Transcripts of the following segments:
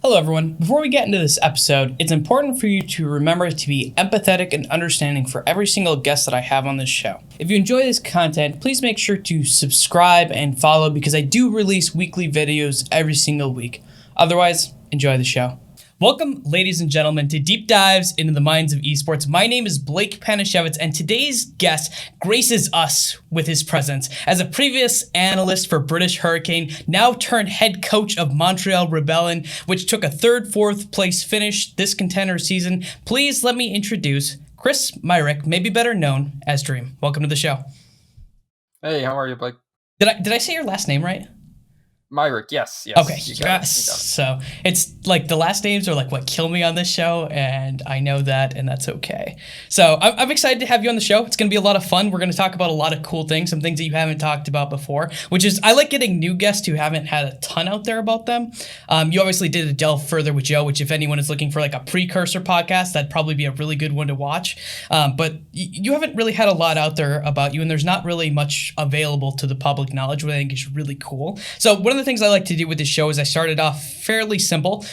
Hello, everyone. Before we get into this episode, it's important for you to remember to be empathetic and understanding for every single guest that I have on this show. If you enjoy this content, please make sure to subscribe and follow because I do release weekly videos every single week. Otherwise, enjoy the show. Welcome, ladies and gentlemen, to Deep Dives into the Minds of Esports. My name is Blake Panashevitz, and today's guest graces us with his presence. As a previous analyst for Brittish Hurricane, now turned head coach of Montreal Rebellion, which took a fourth place finish this contender season, please let me introduce Chris Myrick, maybe better known as Dream. Welcome to the show. Hey, how are you, Blake? Did I say your last name right? Myrick, yes. Okay, yes. So it's like the last names are like what kill me on this show, and I know that, and that's okay. So I'm excited to have you on the show. It's going to be a lot of fun. We're going to talk about a lot of cool things, some things that you haven't talked about before, which is I like getting new guests who haven't had a ton out there about them. You obviously did a delve further with Joe, which if anyone is looking for like a precursor podcast, that'd probably be a really good one to watch. But you haven't really had a lot out there about you, and there's not really much available to the public knowledge, which I think is really cool. So one of the things I like to do with this show is I started off fairly simple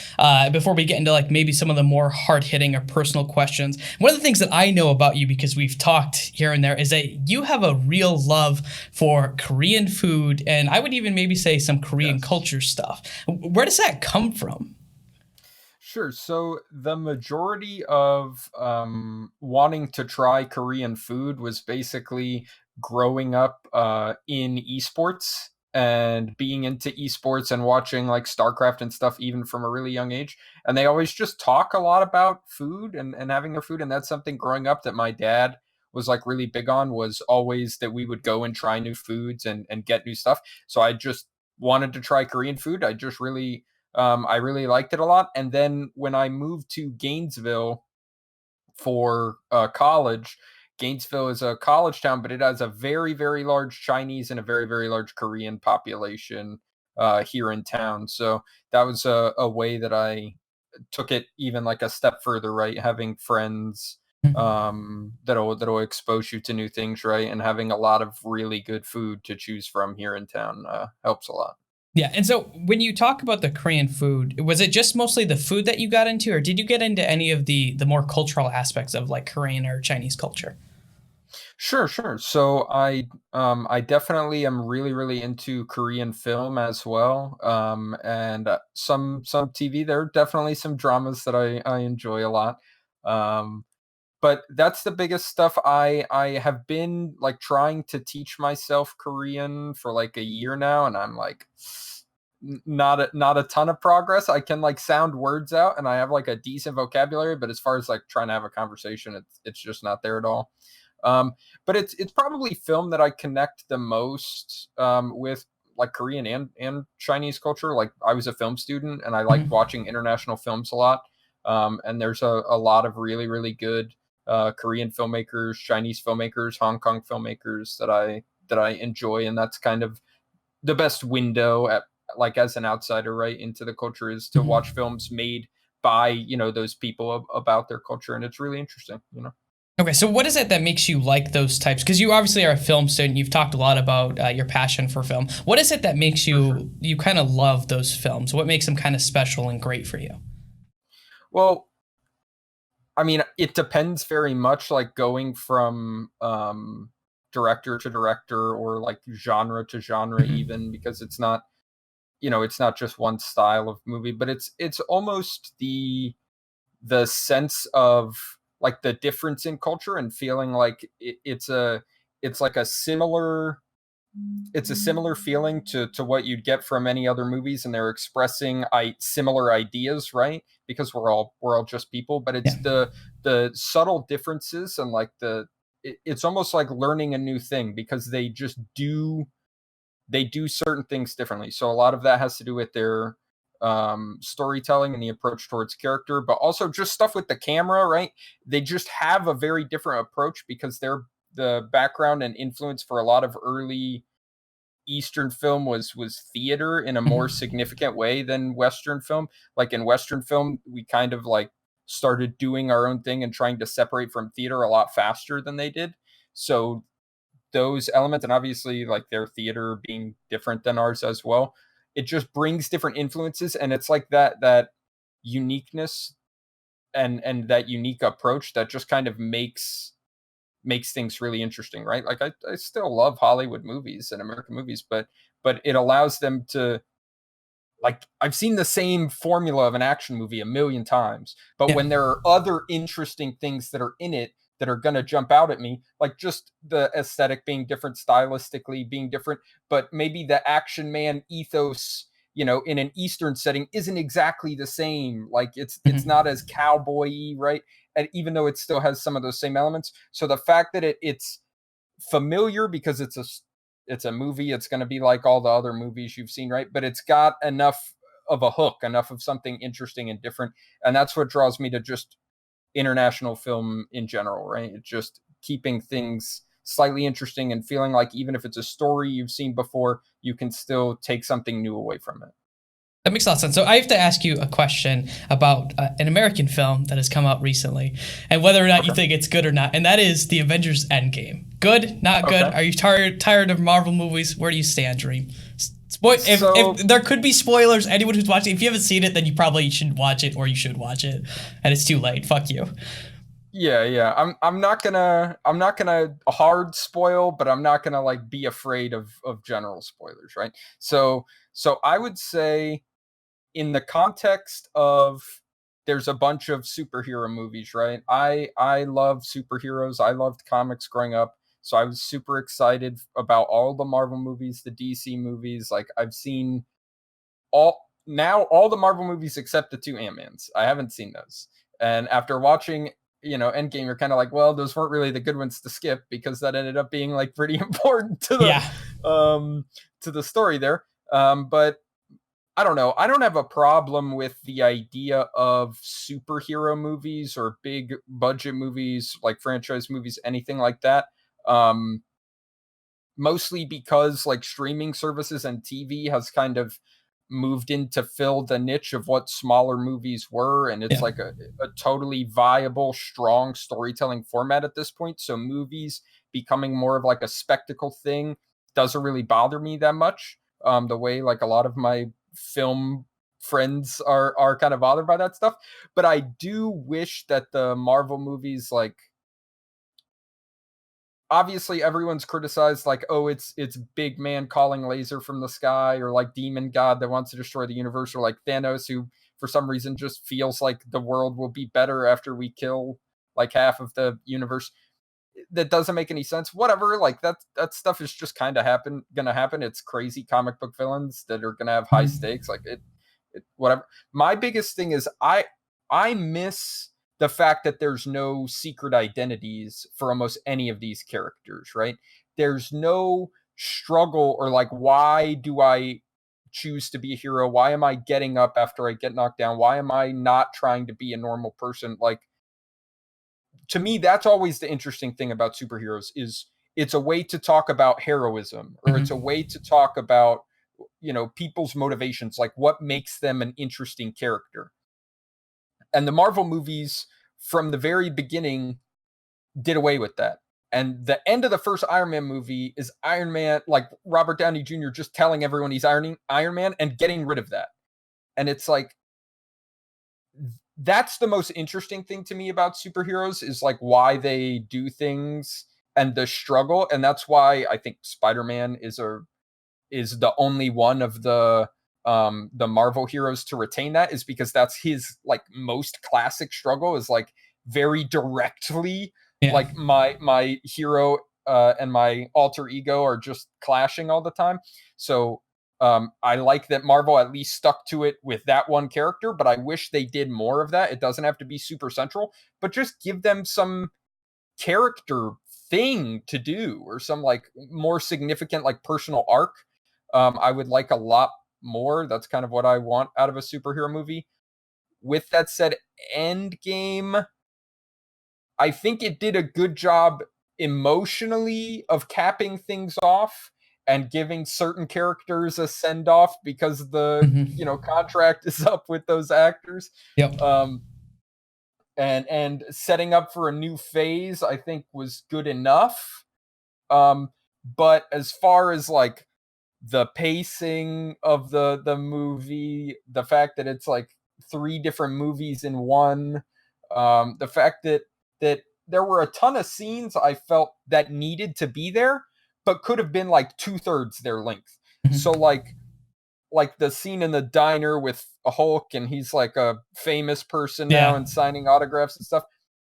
before we get into like maybe some of the more hard-hitting or personal questions. One of the things that I know about you, because we've talked here and there, is that you have a real love for Korean food, and I would even maybe say some Korean culture stuff. Where does that come from? Sure. So the majority of wanting to try Korean food was basically growing up in esports and being into esports and watching like StarCraft and stuff even from a really young age. And they always just talk a lot about food and having their food. And that's something growing up that my dad was like really big on, was always that we would go and try new foods and get new stuff. So I just wanted to try Korean food. I really liked it a lot. And then when I moved to Gainesville for college, Gainesville is a college town, but it has a very, very large Chinese and a very, very large Korean population here in town. So that was a way that I took it even like a step further, right? Having friends that'll expose you to new things, right? And having a lot of really good food to choose from here in town helps a lot. Yeah, and so when you talk about the Korean food, was it just mostly the food that you got into, or did you get into any of the more cultural aspects of like Korean or Chinese culture? Sure, sure. So I definitely am really really into Korean film as well. And some TV. There are definitely some dramas that I enjoy a lot. Um, but that's the biggest stuff. I have been like trying to teach myself Korean for like a year now, and I'm like not a ton of progress. I can like sound words out, and I have like a decent vocabulary, but as far as like trying to have a conversation, it's just not there at all. Um, but it's probably film that I connect the most with like Korean and Chinese culture. Like I was a film student and I liked Mhm. watching international films a lot. And there's a lot of really, really good Korean filmmakers, Chinese filmmakers, Hong Kong filmmakers that I enjoy. And that's kind of the best window at like as an outsider, right, into the culture is to watch Mhm. films made by, those people about their culture. And it's really interesting. Okay, so what is it that makes you like those types? Because you obviously are a film student. You've talked a lot about your passion for film. What is it that makes For sure. you kind of love those films? What makes them kind of special and great for you? Well, I mean, it depends very much, like going from director to director or like genre to genre, Mhm. even because it's not just one style of movie, but it's almost the sense of like the difference in culture and feeling like it's like a similar feeling to what you'd get from any other movies, and they're expressing similar ideas, right? Because we're all just people, but Yeah. it's the subtle differences and like it's almost like learning a new thing because they do certain things differently. So a lot of that has to do with their storytelling and the approach towards character, but also just stuff with the camera, right? They just have a very different approach because they're the background and influence for a lot of early Eastern film was theater in a more Mhm. significant way than Western film. Like in Western film, we kind of like started doing our own thing and trying to separate from theater a lot faster than they did. So those elements, and obviously like their theater being different than ours as well, it just brings different influences, and it's like that uniqueness and that unique approach that just kind of makes things really interesting, right? Like I still love Hollywood movies and American movies, but it allows them to, like, I've seen the same formula of an action movie a million times, but Yeah. when there are other interesting things that are in it that are going to jump out at me, like just the aesthetic being different, stylistically being different, but maybe the action man ethos, in an Eastern setting isn't exactly the same. Like it's Mhm. not as cowboy-y, right? And even though it still has some of those same elements. So the fact that it's familiar because it's a movie, it's going to be like all the other movies you've seen, right? But it's got enough of a hook, enough of something interesting and different, and that's what draws me to just international film in general, right? It's just keeping things slightly interesting and feeling like even if it's a story you've seen before, you can still take something new away from it. That makes a lot of sense. So I have to ask you a question about an American film that has come out recently, and whether or not you Okay. think it's good or not. And that is the Avengers Endgame. Good, not good. Okay. Are you tired of Marvel movies? Where do you stand, Dream? If So there could be spoilers, anyone who's watching, if you haven't seen it, then you probably should watch it, or you should watch it, and it's too late. Fuck you. yeah, I'm not gonna hard spoil, but I'm not gonna like be afraid of general spoilers, right? So I would say, in the context of, there's a bunch of superhero movies, right? I love superheroes. I loved comics growing up. So I was super excited about all the Marvel movies, the DC movies. Like I've seen all the Marvel movies except the two Ant-Mans. I haven't seen those. And after watching, Endgame, you're kind of like, well, those weren't really the good ones to skip because that ended up being like pretty important Yeah. to the story there. But I don't know. I don't have a problem with the idea of superhero movies or big budget movies, like franchise movies, anything like that. Um, Mostly because like streaming services and TV has kind of moved in to fill the niche of what smaller movies were, and it's Yeah. like a totally viable, strong storytelling format at this point. So movies becoming more of like a spectacle thing doesn't really bother me that much. The way like a lot of my film friends are kind of bothered by that stuff. But I do wish that the Marvel movies, like, obviously everyone's criticized like, oh, it's big man calling laser from the sky, or like demon god that wants to destroy the universe, or like Thanos, who for some reason just feels like the world will be better after we kill like half of the universe. That doesn't make any sense. Whatever, like that stuff is just kind of gonna happen. It's crazy comic book villains that are gonna have high Mhm. stakes. Like it whatever. My biggest thing is I miss the fact that there's no secret identities for almost any of these characters, right? There's no struggle, or like, why do I choose to be a hero? Why am I getting up after I get knocked down? Why am I not trying to be a normal person? Like, to me, that's always the interesting thing about superheroes, is it's a way to talk about heroism, or it's a Mhm. way to talk about, people's motivations, like what makes them an interesting character. And the Marvel movies from the very beginning did away with that. And the end of the first Iron Man movie is Iron Man, like Robert Downey Jr. just telling everyone he's Iron Man and getting rid of that. And it's like, that's the most interesting thing to me about superheroes, is like why they do things and the struggle. And that's why I think Spider-Man is the only one of the Marvel heroes to retain that, is because that's his like most classic struggle, is like very directly Yeah. like my hero and my alter ego are just clashing all the time. So I like that Marvel at least stuck to it with that one character, but I wish they did more of that. It doesn't have to be super central, but just give them some character thing to do, or some like more significant like personal arc. I would like a lot more. That's kind of what I want out of a superhero movie. With that said, Endgame, I think it did a good job emotionally of capping things off and giving certain characters a send off, because the Mhm. contract is up with those actors. Yep. Um, and setting up for a new phase, I think, was good enough. Um, but as far as like the pacing of the movie, the fact that it's like 3 different movies in one. The fact that there were a ton of scenes I felt that needed to be there, but could have been like 2/3 their length. So like the scene in the diner with a Hulk, and he's like a famous person now Yeah. and signing autographs and stuff.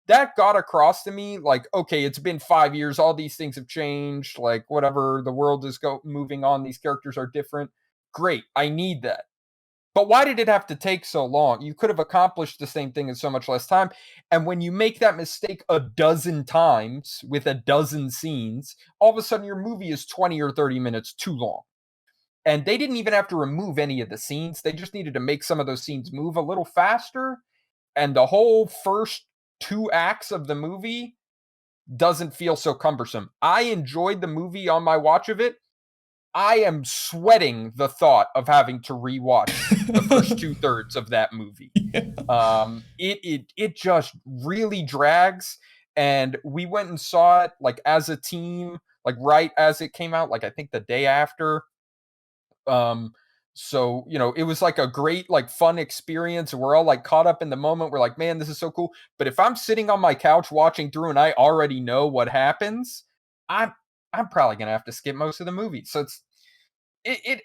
That got across to me like, okay, it's been 5 years, all these things have changed, like whatever, the world is moving on, these characters are different. Great, I need that. But why did it have to take so long? You could have accomplished the same thing in so much less time. And when you make that mistake a dozen times with a dozen scenes, all of a sudden your movie is 20 or 30 minutes too long. And they didn't even have to remove any of the scenes. They just needed to make some of those scenes move a little faster. And the whole first 2 acts of the movie doesn't feel so cumbersome. I enjoyed the movie on my watch of it. I am sweating the thought of having to rewatch the first 2/3 of that movie. It just really drags. And we went and saw it like as a team, like right as it came out, like I think the day after. So it was like a great, like, fun experience. We're all like caught up in the moment. We're like, man, this is so cool. But if I'm sitting on my couch watching through and I already know what happens, I'm I'm probably gonna have to skip most of the movie. So it it,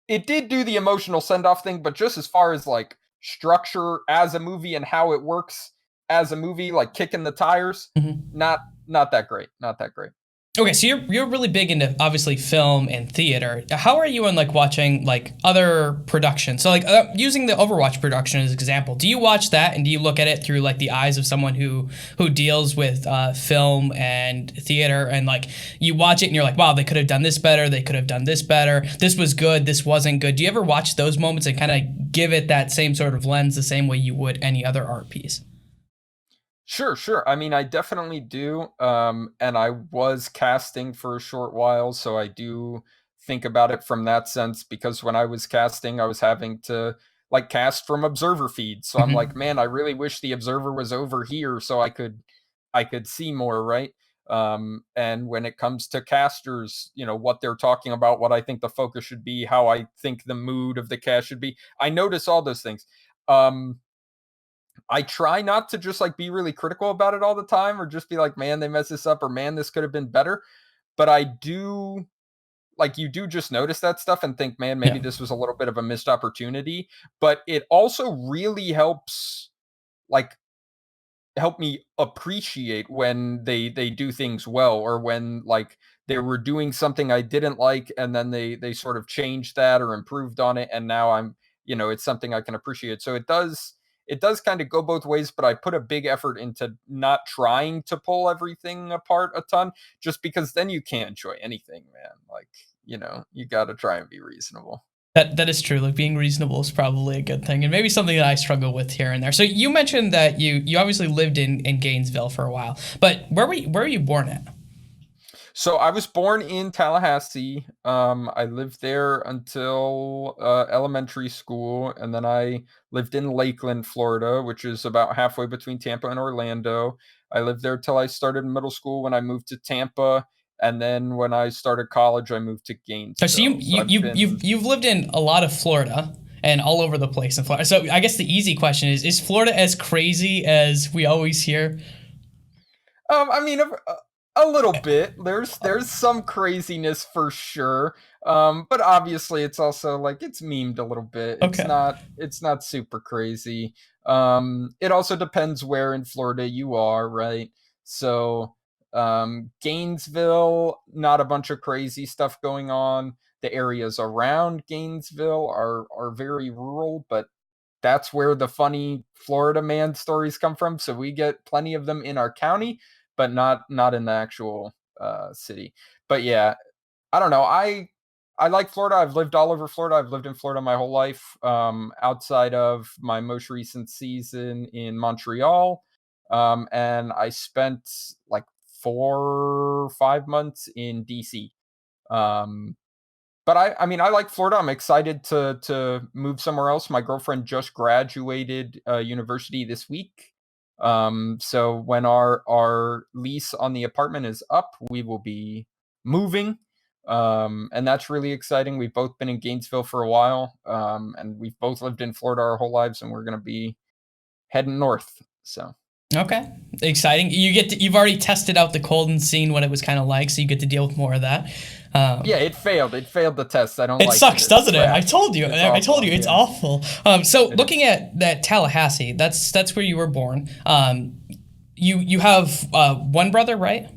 it did do the emotional send off thing, but just as far as like structure as a movie and how it works as a movie, like kicking the tires, not that great. Not that great. Okay, so you're really big into obviously film and theater. How are you on like watching like other productions? So like using the Overwatch production as an example, do you watch that and do you look at it through like the eyes of someone who deals with film and theater, and like you watch it and you're like, wow, they could have done this better, they could have done this better, this was good, this wasn't good. Do you ever watch those moments and kind of give it that same sort of lens, the same way you would any other art piece? Sure, sure. I mean, I definitely do. And I was casting for a short while, so I do think about it from that sense, because when I was casting, I was having to like cast from observer feeds. So I'm like, man, I really wish the observer was over here so I could see more, right? And when it comes to casters, what they're talking about, what I think the focus should be, how I think the mood of the cast should be, I notice all those things. I try not to just like be really critical about it all the time, or just be like, man, they messed this up, or man, this could have been better. But I do, like, you do just notice that stuff and think, man, maybe Yeah. this was a little bit of a missed opportunity. But it also really helps, like, help me appreciate when they do things well, or when like they were doing something I didn't like and then they sort of changed that or improved on it, and now it's something I can appreciate. So it does kind of go both ways, but I put a big effort into not trying to pull everything apart a ton, just because then you can't enjoy anything, man. Like, you got to try and be reasonable. That is true. Like being reasonable is probably a good thing, and maybe something that I struggle with here and there. So you mentioned that you obviously lived in Gainesville for a while, but where were you born at? So I was born in Tallahassee. I lived there until elementary school, and then I lived in Lakeland, Florida, which is about halfway between Tampa and Orlando. I lived there till I started middle school, when I moved to Tampa, and then when I started college, I moved to So Gainesville. So I've been. you've lived in a lot of Florida and all over the place in Florida. So I guess the easy question is Florida as crazy as we always hear? I mean, a little bit. There's some craziness for sure. But obviously, it's also like it's memed a little bit. Okay. It's not super crazy. It also depends where in Florida you are, right? So, Gainesville, not a bunch of crazy stuff going on. The areas around Gainesville are very rural, but that's where the funny Florida man stories come from. So we get plenty of them in our county, but not in the actual city. But yeah, I don't know. I like Florida. I've lived all over Florida. I've lived in Florida my whole life. Outside of my most recent season in Montreal, and I spent like 4 or 5 months in DC. Um, but I mean, I like Florida. I'm excited to move somewhere else. My girlfriend just graduated university this week. So when our lease on the apartment is up, we will be moving. And that's really exciting. We've both been in Gainesville for a while, and we've both lived in Florida our whole lives, and we're going to be heading north. So Okay, exciting. You've already tested out the cold and seen what it was kind of like, so you get to deal with more of that. yeah, it failed. It failed the test. I don't It like it. sucks, It's doesn't it? I trash. told you. It's I told awful. you it's Yeah, awful. So it looking is. at that Tallahassee, that's where you were born. You have one brother, right?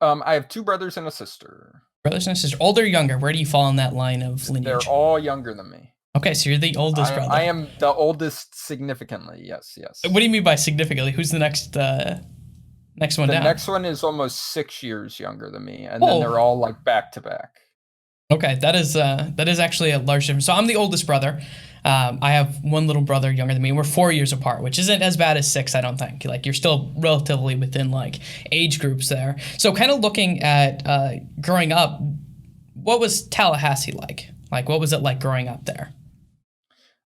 I have two brothers and a sister. Brothers and sisters, older or younger? Where do you fall in that line of They're lineage? all younger than me. Okay, so you're the oldest I brother. am the oldest significantly. Yes, What yes. do you mean by significantly? Who's the next one The down? next one is almost 6 years younger than me, and then they're Oh, all like back to back. okay, that is actually a large difference. So I'm the oldest brother. I have one little brother younger than me. We're 4 years apart, which isn't as bad as six, I don't think. Like you're still relatively within like age groups there. So kind of looking at growing up, what was Tallahassee like? Like what was it like growing up there?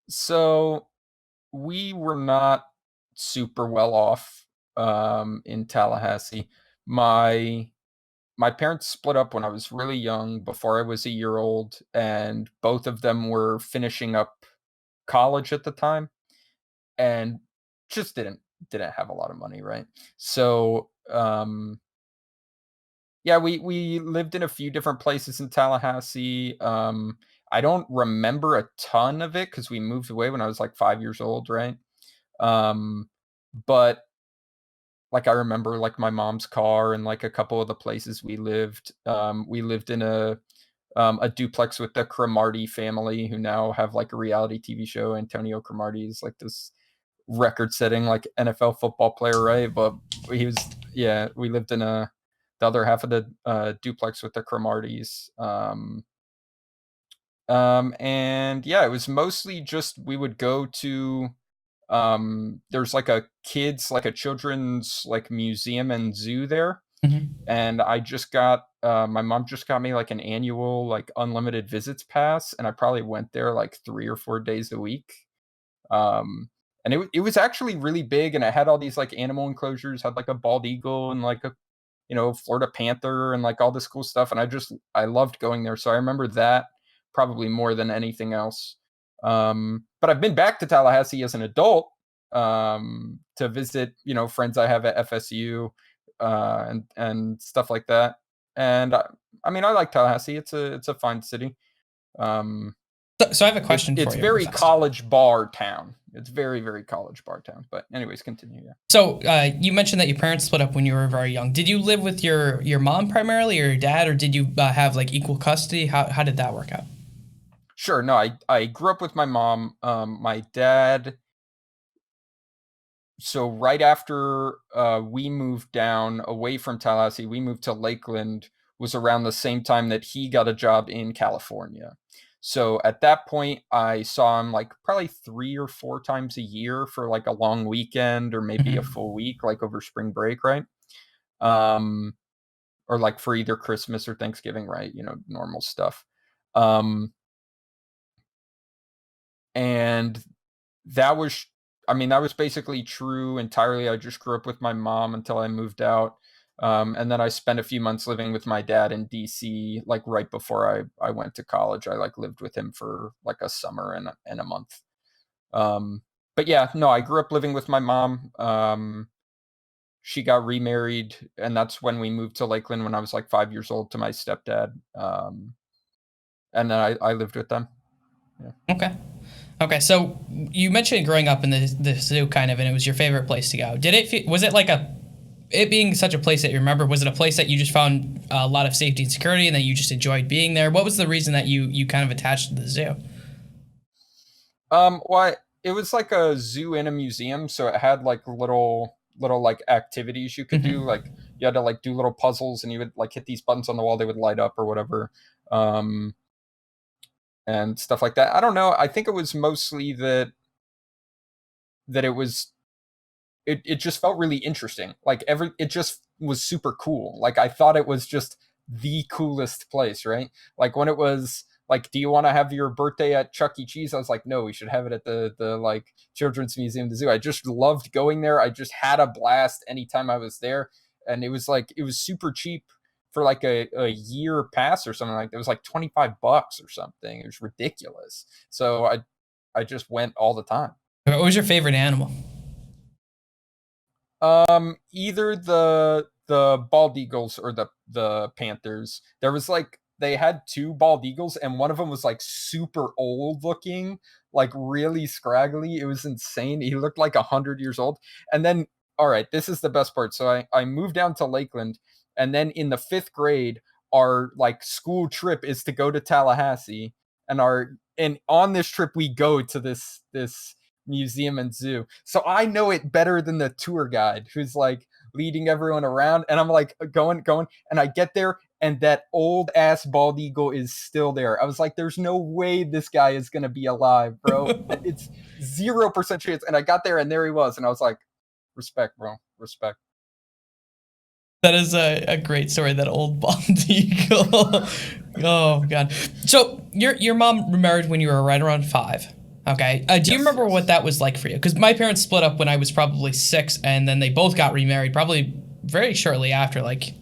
So we were not super well off in Tallahassee. My my parents split up when I was really young, before I was a year old, and both of them were finishing up college at the time, and just didn't have a lot of money, right? So yeah, we lived in a few different places in Tallahassee. I don't remember a ton of it because we moved away when I was like 5 years old, right? Um, but like I remember like my mom's car and like a couple of the places we lived. We lived in a duplex with the Cromartie family, who now have like a reality TV show. Antonio Cromartie is like this record-setting like NFL football player, right? But he was, yeah. We lived in the other half of the duplex with the Cromarties. And yeah, it was mostly just we would go to there's like a children's like museum and zoo there, Hmm. and I just got my mom just got me like an annual like unlimited visits pass, and I probably went there like 3 or 4 days a week. um and it was actually really big, and it had all these like animal enclosures, had like a bald eagle and like a Florida panther and like all this cool stuff, and I loved going there. So I remember that probably more than anything else. But I've been back to Tallahassee as an adult, to visit, friends I have at FSU, and stuff like that. And I mean, I like Tallahassee. It's a fine city. Um, So I have a it's question for it's you real very fast. college bar town. It's very, very college bar town. But anyways, continue. Yeah. So you mentioned that your parents split up when you were very young. Did you live with your mom primarily, or your dad, or did you have like equal custody? How did that work out? Sure. No, I grew up with my mom. My dad. So right after we moved down away from Tallahassee, we moved to Lakeland. Was around the same time that he got a job in California. So at that point, I saw him like probably 3 or 4 times a year for like a long weekend, or maybe a Hmm. full week, like over spring break, right? Um, or like for either Christmas or Thanksgiving, right? Normal stuff. Um, and that was that was basically true entirely. I just grew up with my mom until I moved out. And then I spent a few months living with my dad in DC, like right before I went to college. I like lived with him for like a summer and a month. Um, but yeah, no, I grew up living with my mom. She got remarried, and that's when we moved to Lakeland when I was like 5 years old, to my stepdad. And then I lived with them. Yeah. Okay. Okay. So you mentioned growing up in the zoo kind of, and it was your favorite place to go. Was it like it being such a place that you remember? Was it a place that you just found a lot of safety and security, and that you just enjoyed being there? What was the reason that you kind of attached to the zoo? Well, it was like a zoo and a museum, so it had like little like activities you could do. Hmm. Like you had to like do little puzzles, and you would like hit these buttons on the wall, they would light up or whatever. Um, and stuff like that. I don't know. I think it was mostly that it just felt really interesting. Like it just was super cool. Like I thought it was just the coolest place, right? Like when it was like, do you want to have your birthday at Chuck E. Cheese? I was like, no, we should have it at the like Children's Museum, the zoo. I just loved going there. I just had a blast anytime I was there, and it was super cheap for like a year pass or something like that. It was like $25 or something. It was ridiculous. So I just went all the time. What was your favorite animal? Either the bald eagles or the panthers. There was like they had two bald eagles, and one of them was like super old looking, like really scraggly. It was insane. He looked like 100 years old. And then, all right, this is the best part. So I moved down to Lakeland, and then in the 5th grade, our like school trip is to go to Tallahassee, and on this trip we go to this museum and zoo. So I know it better than the tour guide who's like leading everyone around. And I'm like going, and I get there and that old ass bald eagle is still there. I was like, there's no way this guy is going to be alive, bro. It's 0% chance. And I got there and there he was. And I was like, respect, bro. Respect. That is a great story, that old bald eagle. Oh, God. So your mom remarried when you were right around 5. Okay. Do you remember what that was like for you? Because my parents split up when I was probably 6, and then they both got remarried probably very shortly after, like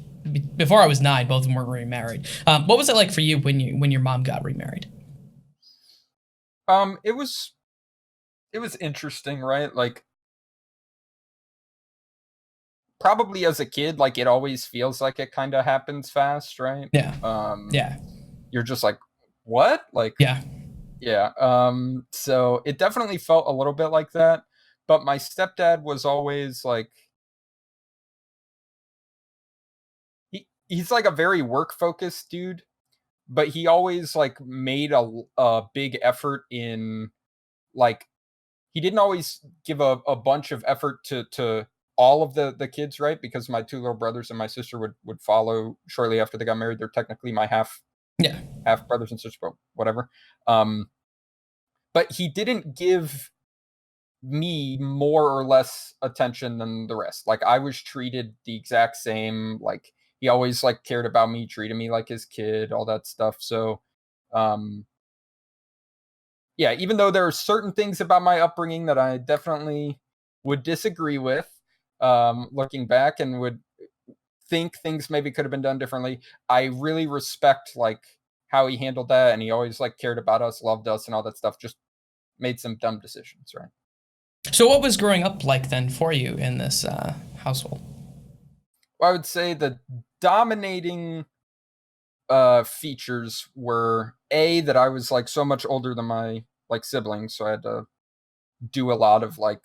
before I was 9. Both of them were remarried. What was it like for you when your mom got remarried? It was interesting, right? Like probably as a kid, like it always feels like it kind of happens fast, right? Yeah. Yeah. You're just like, what? Like, Yeah. yeah. So it definitely felt a little bit like that. But my stepdad was always like, he's like a very work focused dude, but he always like made a big effort in like, he didn't always give a bunch of effort to all of the kids, right? Because my 2 little brothers and my sister would follow shortly after they got married. They're technically my Yeah. half brothers and sisters, but whatever. But he didn't give me more or less attention than the rest. Like I was treated the exact same. Like he always like cared about me, treated me like his kid, all that stuff. So, um, yeah, even though there are certain things about my upbringing that I definitely would disagree with, looking back, and would think things maybe could have been done differently, I really respect like how he handled that, and he always like cared about us, loved us, and all that stuff. Just made some dumb decisions, right? So what was growing up like then for you in this household? Well, I would say the dominating features were that I was like so much older than my like siblings, so I had to do a lot of like,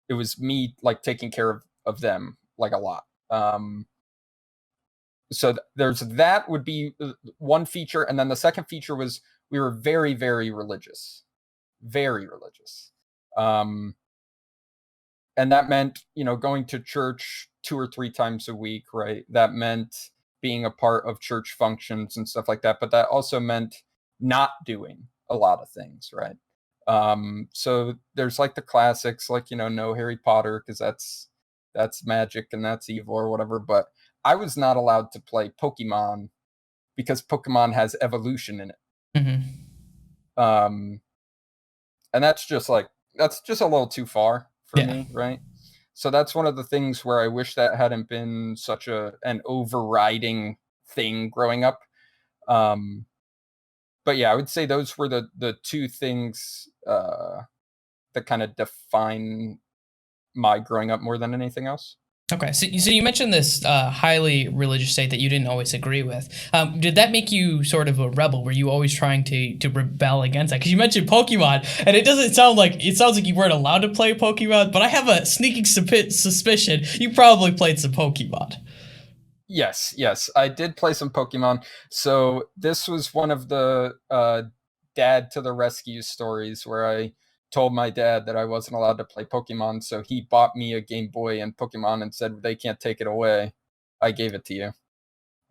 it was me like taking care of them like a lot. So there's that would be one feature, and then the second feature was we were very very religious, very religious. Um, and that meant, going to church 2 or 3 times a week, right? That meant being a part of church functions and stuff like that, but that also meant not doing a lot of things, right? So there's like the classics, like, no Harry Potter, because that's magic and that's evil or whatever. But I was not allowed to play Pokemon because Pokemon has evolution in it. Mm-hmm. And that's just a little too far for Yeah. me, right? So that's one of the things where I wish that hadn't been such an overriding thing growing up. But yeah, I would say those were the two things that kind of define my growing up more than anything else. Okay, so you mentioned this highly religious state that you didn't always agree with. Did that make you sort of a rebel? Were you always trying to rebel against that? Because you mentioned Pokemon, and it sounds like you weren't allowed to play Pokemon. But I have a sneaking suspicion you probably played some Pokemon. Yes, I did play some Pokemon. So this was one of the dad to the rescue stories where I told my dad that I wasn't allowed to play Pokemon, so he bought me a Game Boy and Pokemon and said they can't take it away. I gave it to you.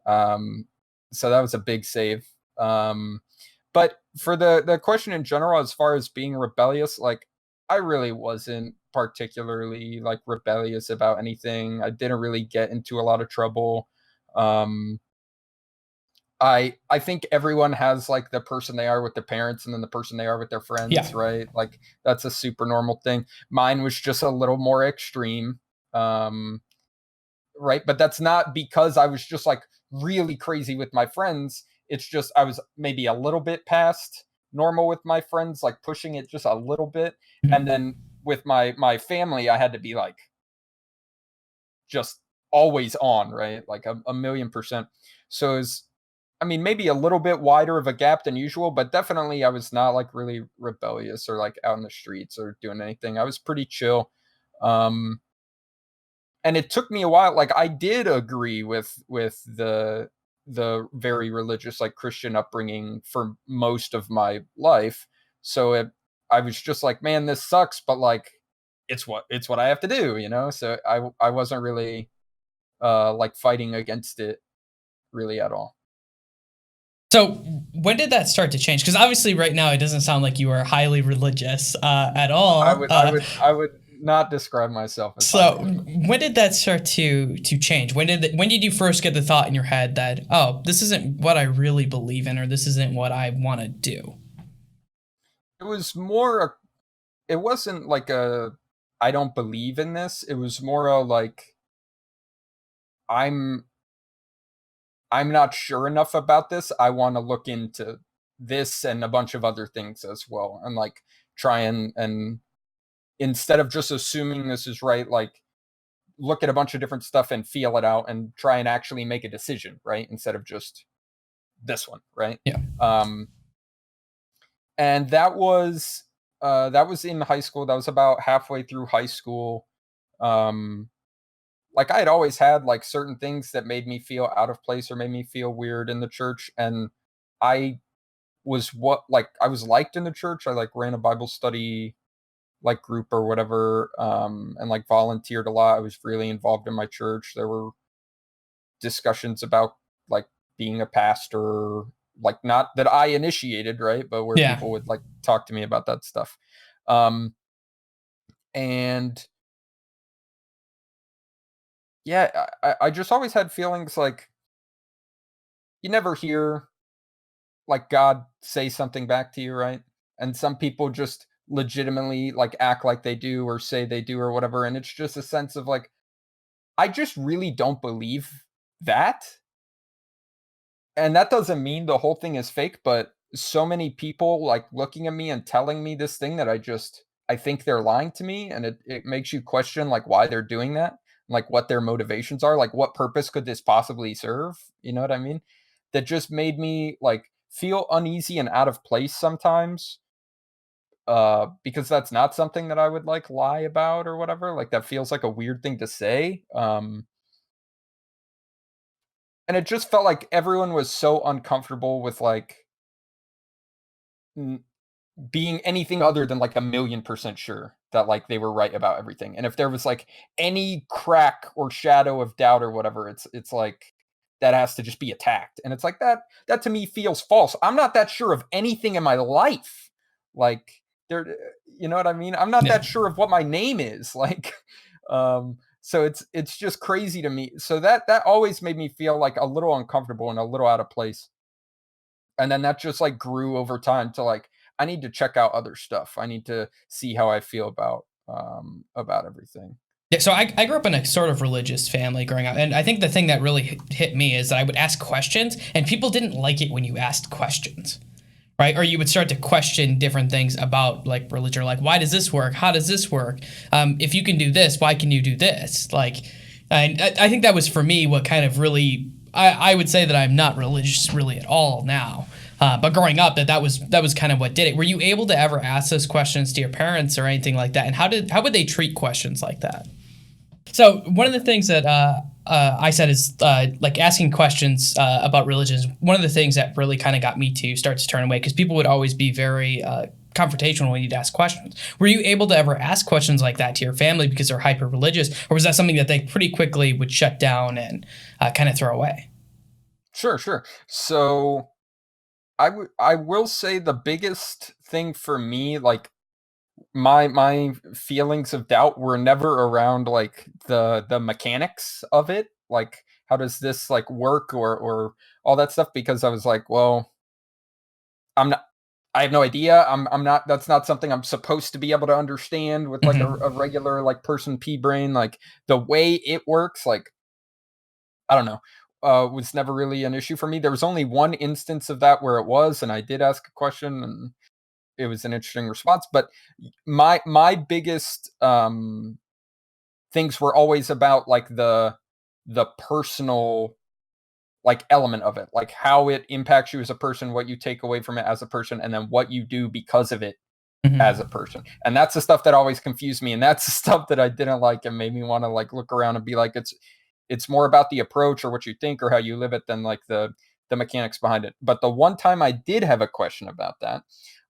So that was a big save. But for the question in general, as far as being rebellious, like I really wasn't particularly like rebellious about anything. I didn't really get into a lot of trouble. Um, I think everyone has like the person they are with their parents and then the person they are with their Yeah. friends, right? Like that's a super normal thing. Mine was just a little more extreme. Right? But that's not because I was just like really crazy with my friends. It's just I was maybe a little bit past normal with my friends, like pushing it just a little bit. And then with my family, I had to be like just always on, right? Like a million percent. So it's, I mean, maybe a little bit wider of a gap than usual, but definitely I was not like really rebellious or like out in the streets or doing anything. I was pretty chill. Um, and it took me a while. Like I did agree with the very religious, like Christian upbringing for most of my life. So I was just like, man, this sucks, but like it's what I have to do, you know. So I wasn't really like fighting against it really at all. So when did that start to change? Because obviously, right now, it doesn't sound like you are highly religious at I all. would I would I would not describe myself as So highly religious. when did that start to change? When did you first get the thought in your head that, oh, this isn't what I really believe in, or this isn't what I want to do? It was more. It wasn't like a I don't believe in this. It was more a like I'm I'm not sure enough about this. I want to look into this and a bunch of other things as well, and like try and instead of just assuming this is right, like look at a bunch of different stuff and feel it out and try and actually make a decision, right? Instead of just this one, right? Yeah. Um, and that was in high school. That was about halfway through high school. Um, like I had always had like certain things that made me feel out of place or made me feel weird in the church, and I was what like I was liked in the church. I like ran a Bible study like group or whatever, and like volunteered a lot. I was really involved in my church. There were discussions about like being a pastor, like not that I initiated, right? But where Yeah. people would like talk to me about that stuff. Um, and yeah, I just always had feelings like you never hear like God say something back to you, right? And some people just legitimately like act like they do or say they do or whatever. And it's just a sense of like, I just really don't believe that. And that doesn't mean the whole thing is fake, but so many people like looking at me and telling me this thing that I think they're lying to me, and it makes you question like why they're doing that, like what their motivations are, like what purpose could this possibly serve? You know what I mean? That just made me like feel uneasy and out of place sometimes. Because that's not something that I would like lie about or whatever. Like that feels like a weird thing to say. And it just felt like everyone was so uncomfortable with like n- being anything other than like 1,000,000% sure that like they were right about everything. And if there was like any crack or shadow of doubt or whatever, it's like that has to just be attacked. And it's like that to me feels false. I'm not that sure of anything in my life. Like there you know what I mean? I'm not Yeah. that sure of what my name is. Like so it's just crazy to me. So that always made me feel like a little uncomfortable and a little out of place. And then that just like grew over time to like I need to check out other stuff. I need to see how I feel about everything. Yeah, so I grew up in a sort of religious family growing up, and I think the thing that really hit me is that I would ask questions, and people didn't like it when you asked questions, right? Or you would start to question different things about like religion, like why does this work? How does this work? If you can do this, why can you do this? Like, I think that was for me what kind of really I would say that I'm not religious really at all now. But growing up, that was kind of what did it. Were you able to ever ask those questions to your parents or anything like that? And how would they treat questions like that? So one of the things that I said is like asking questions about religions. One of the things that really kind of got me to start to turn away because people would always be very confrontational when you'd ask questions. Were you able to ever ask questions like that to your family because they're hyper religious, or was that something that they pretty quickly would shut down and kind of throw away? Sure, sure. So I will say the biggest thing for me, like my feelings of doubt were never around like the mechanics of it. Like how does this like work or all that stuff because I was like, well, I'm not I have no idea. I'm not that's not something I'm supposed to be able to understand with like Hmm. a regular like person pea brain like the way it works like I don't know. was never really an issue for me. There was only one instance of that where it was, and I did ask a question, and it was an interesting response. But my biggest things were always about like the personal like element of it, like how it impacts you as a person, what you take away from it as a person, and then what you do because of it as a person. And that's the stuff that always confused me, and that's the stuff that I didn't like and made me want to like look around and be like, it's more about the approach or what you think or how you live it than like the mechanics behind it. But the one time I did have a question about that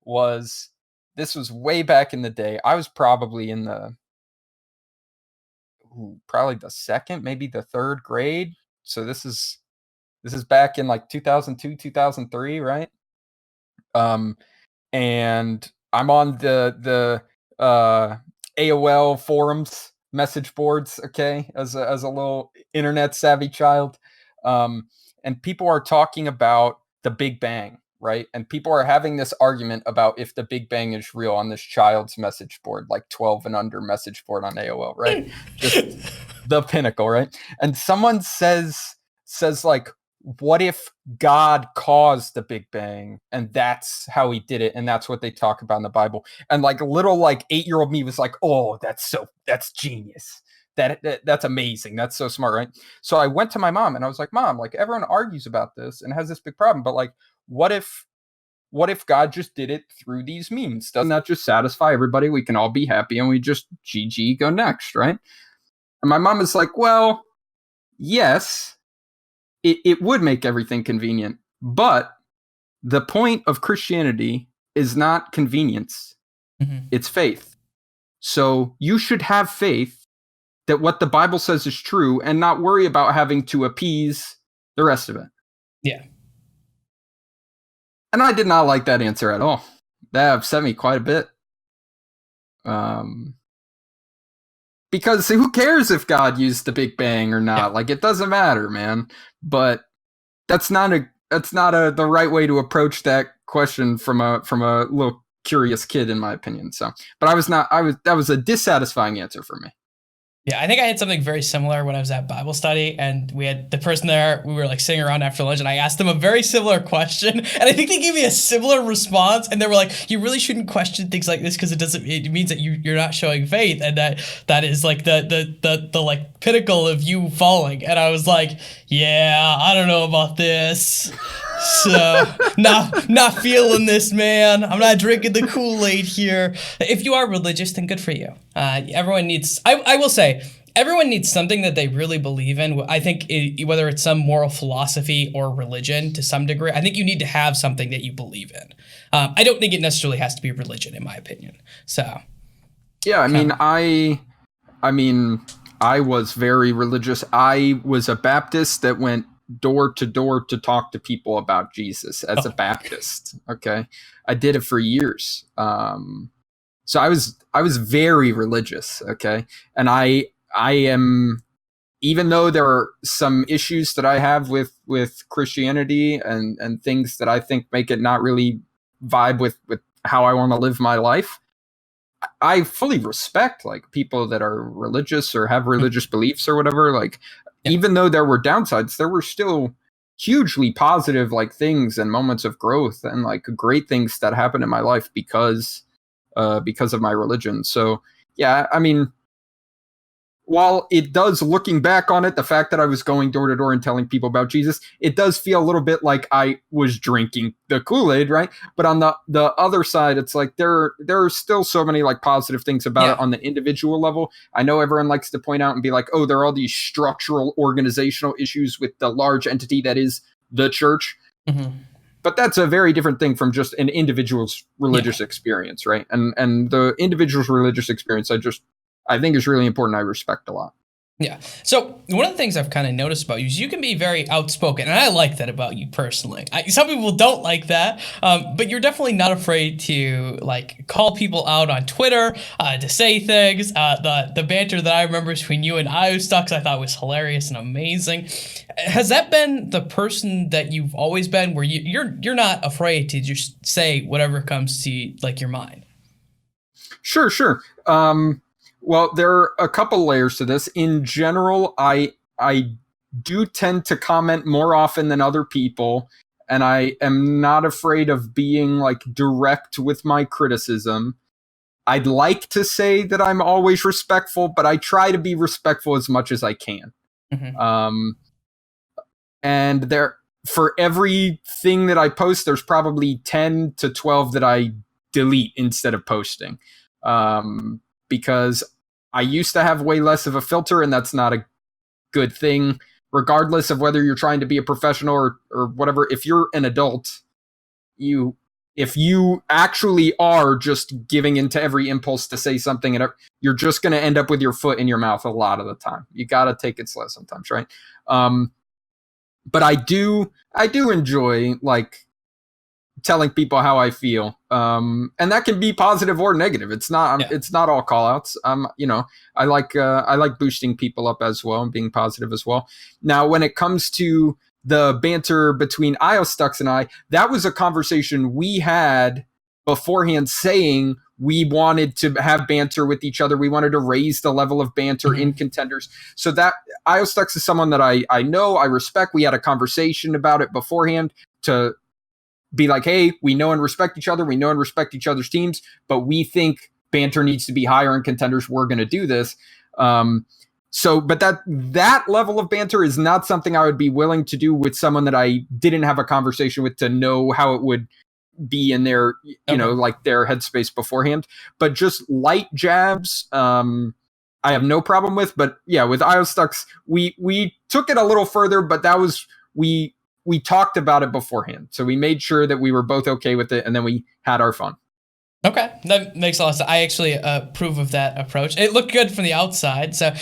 was, this was way back in the day. I was probably in the probably the second, maybe the third grade. So this is back in like 2002, 2003, right? And I'm on the AOL forums message boards, okay, as a little internet savvy child. And people are talking about the Big Bang, right? And people are having this argument about if the Big Bang is real on this child's message board, like 12 and under message board on AOL, right? Just the pinnacle, right? And someone says like, what if God caused the Big Bang and that's how he did it, and that's what they talk about in the Bible? And like little like 8-year-old me was like, oh, that's genius. That's amazing. That's so smart, right? So I went to my mom and I was like, Mom, like everyone argues about this and has this big problem, but like what if God just did it through these means? Doesn't that just satisfy everybody? We can all be happy and we just GG go next, right? And my mom is like, well, yes, it would make everything convenient, but the point of Christianity is not convenience. It's faith. So you should have faith that what the Bible says is true and not worry about having to appease the rest of it. Yeah. And I did not like that answer at all. That upset me quite a bit. Because who cares if God used the Big Bang or not? Yeah. Like, it doesn't matter, man. But that's not the right way to approach that question from a little curious kid, in my opinion. So, but that was a dissatisfying answer for me. Yeah, I think I had something very similar when I was at Bible study, and we had the person there, we were like sitting around after lunch, and I asked them a very similar question, and I think they gave me a similar response, and they were like, you really shouldn't question things like this because it means that you're not showing faith, and that is like the like pinnacle of you falling. And I was like, yeah, I don't know about this. So not feeling this, man. I'm not drinking the Kool-Aid here. If you are religious, then good for you. Everyone needs, I will say, everyone needs something that they really believe in. I think whether it's some moral philosophy or religion to some degree, I think you need to have something that you believe in. I don't think it necessarily has to be religion, in my opinion. So yeah, I mean, I was very religious. I was a Baptist that went door to door to talk to people about Jesus as a Baptist. Okay. I did it for years. So I was very religious. Okay. And I am, even though there are some issues that I have with Christianity and things that I think make it not really vibe with how I want to live my life, I fully respect like people that are religious or have religious beliefs or whatever. Like, even though there were downsides, there were still hugely positive like things and moments of growth and like great things that happened in my life because of my religion. So yeah, I mean, while it does, looking back on it, the fact that I was going door to door and telling people about Jesus, it does feel a little bit like I was drinking the Kool-Aid, right? But on the other side, it's like there are still so many like positive things about it on the individual level. I know everyone likes to point out and be like, oh, there are all these structural organizational issues with the large entity that is the church. But that's a very different thing from just an individual's religious experience, right? And the individual's religious experience, I think is really important. I respect a lot. Yeah. So one of the things I've kind of noticed about you is you can be very outspoken, and I like that about you personally. Some people don't like that, but you're definitely not afraid to like call people out on Twitter, to say things. The banter that I remember between you and iOStucks I thought was hilarious and amazing. Has that been the person that you've always been, where you're not afraid to just say whatever comes to like your mind? Sure. Well, there are a couple layers to this. In general, I do tend to comment more often than other people, and I am not afraid of being like direct with my criticism. I'd like to say that I'm always respectful, but I try to be respectful as much as I can. Mm-hmm. And there, for everything that I post, there's probably 10 to 12 that I delete instead of posting. Because I used to have way less of a filter, and that's not a good thing, regardless of whether you're trying to be a professional or whatever. If you're an adult, if you actually are just giving into every impulse to say something, and you're just going to end up with your foot in your mouth a lot of the time. You got to take it slow sometimes, right? But I do enjoy like telling people how I feel, and that can be positive or negative. It's not it's not all call outs. I like boosting people up as well and being positive as well. Now, when it comes to the banter between IOStux and I, that was a conversation we had beforehand, saying we wanted to have banter with each other. We wanted to raise the level of banter in contenders. So that IOStux is someone that I know, I respect. We had a conversation about it beforehand to be like, hey, we know and respect each other. We know and respect each other's teams, but we think banter needs to be higher in contenders. We're going to do this. But that level of banter is not something I would be willing to do with someone that I didn't have a conversation with to know how it would be in their, like their headspace beforehand. But just light jabs, I have no problem with. But yeah, with IOStux, we took it a little further, but that was, we talked about it beforehand. So we made sure that we were both okay with it, and then we had our fun. Okay, that makes a lot of sense. I actually approve of that approach. It looked good from the outside. So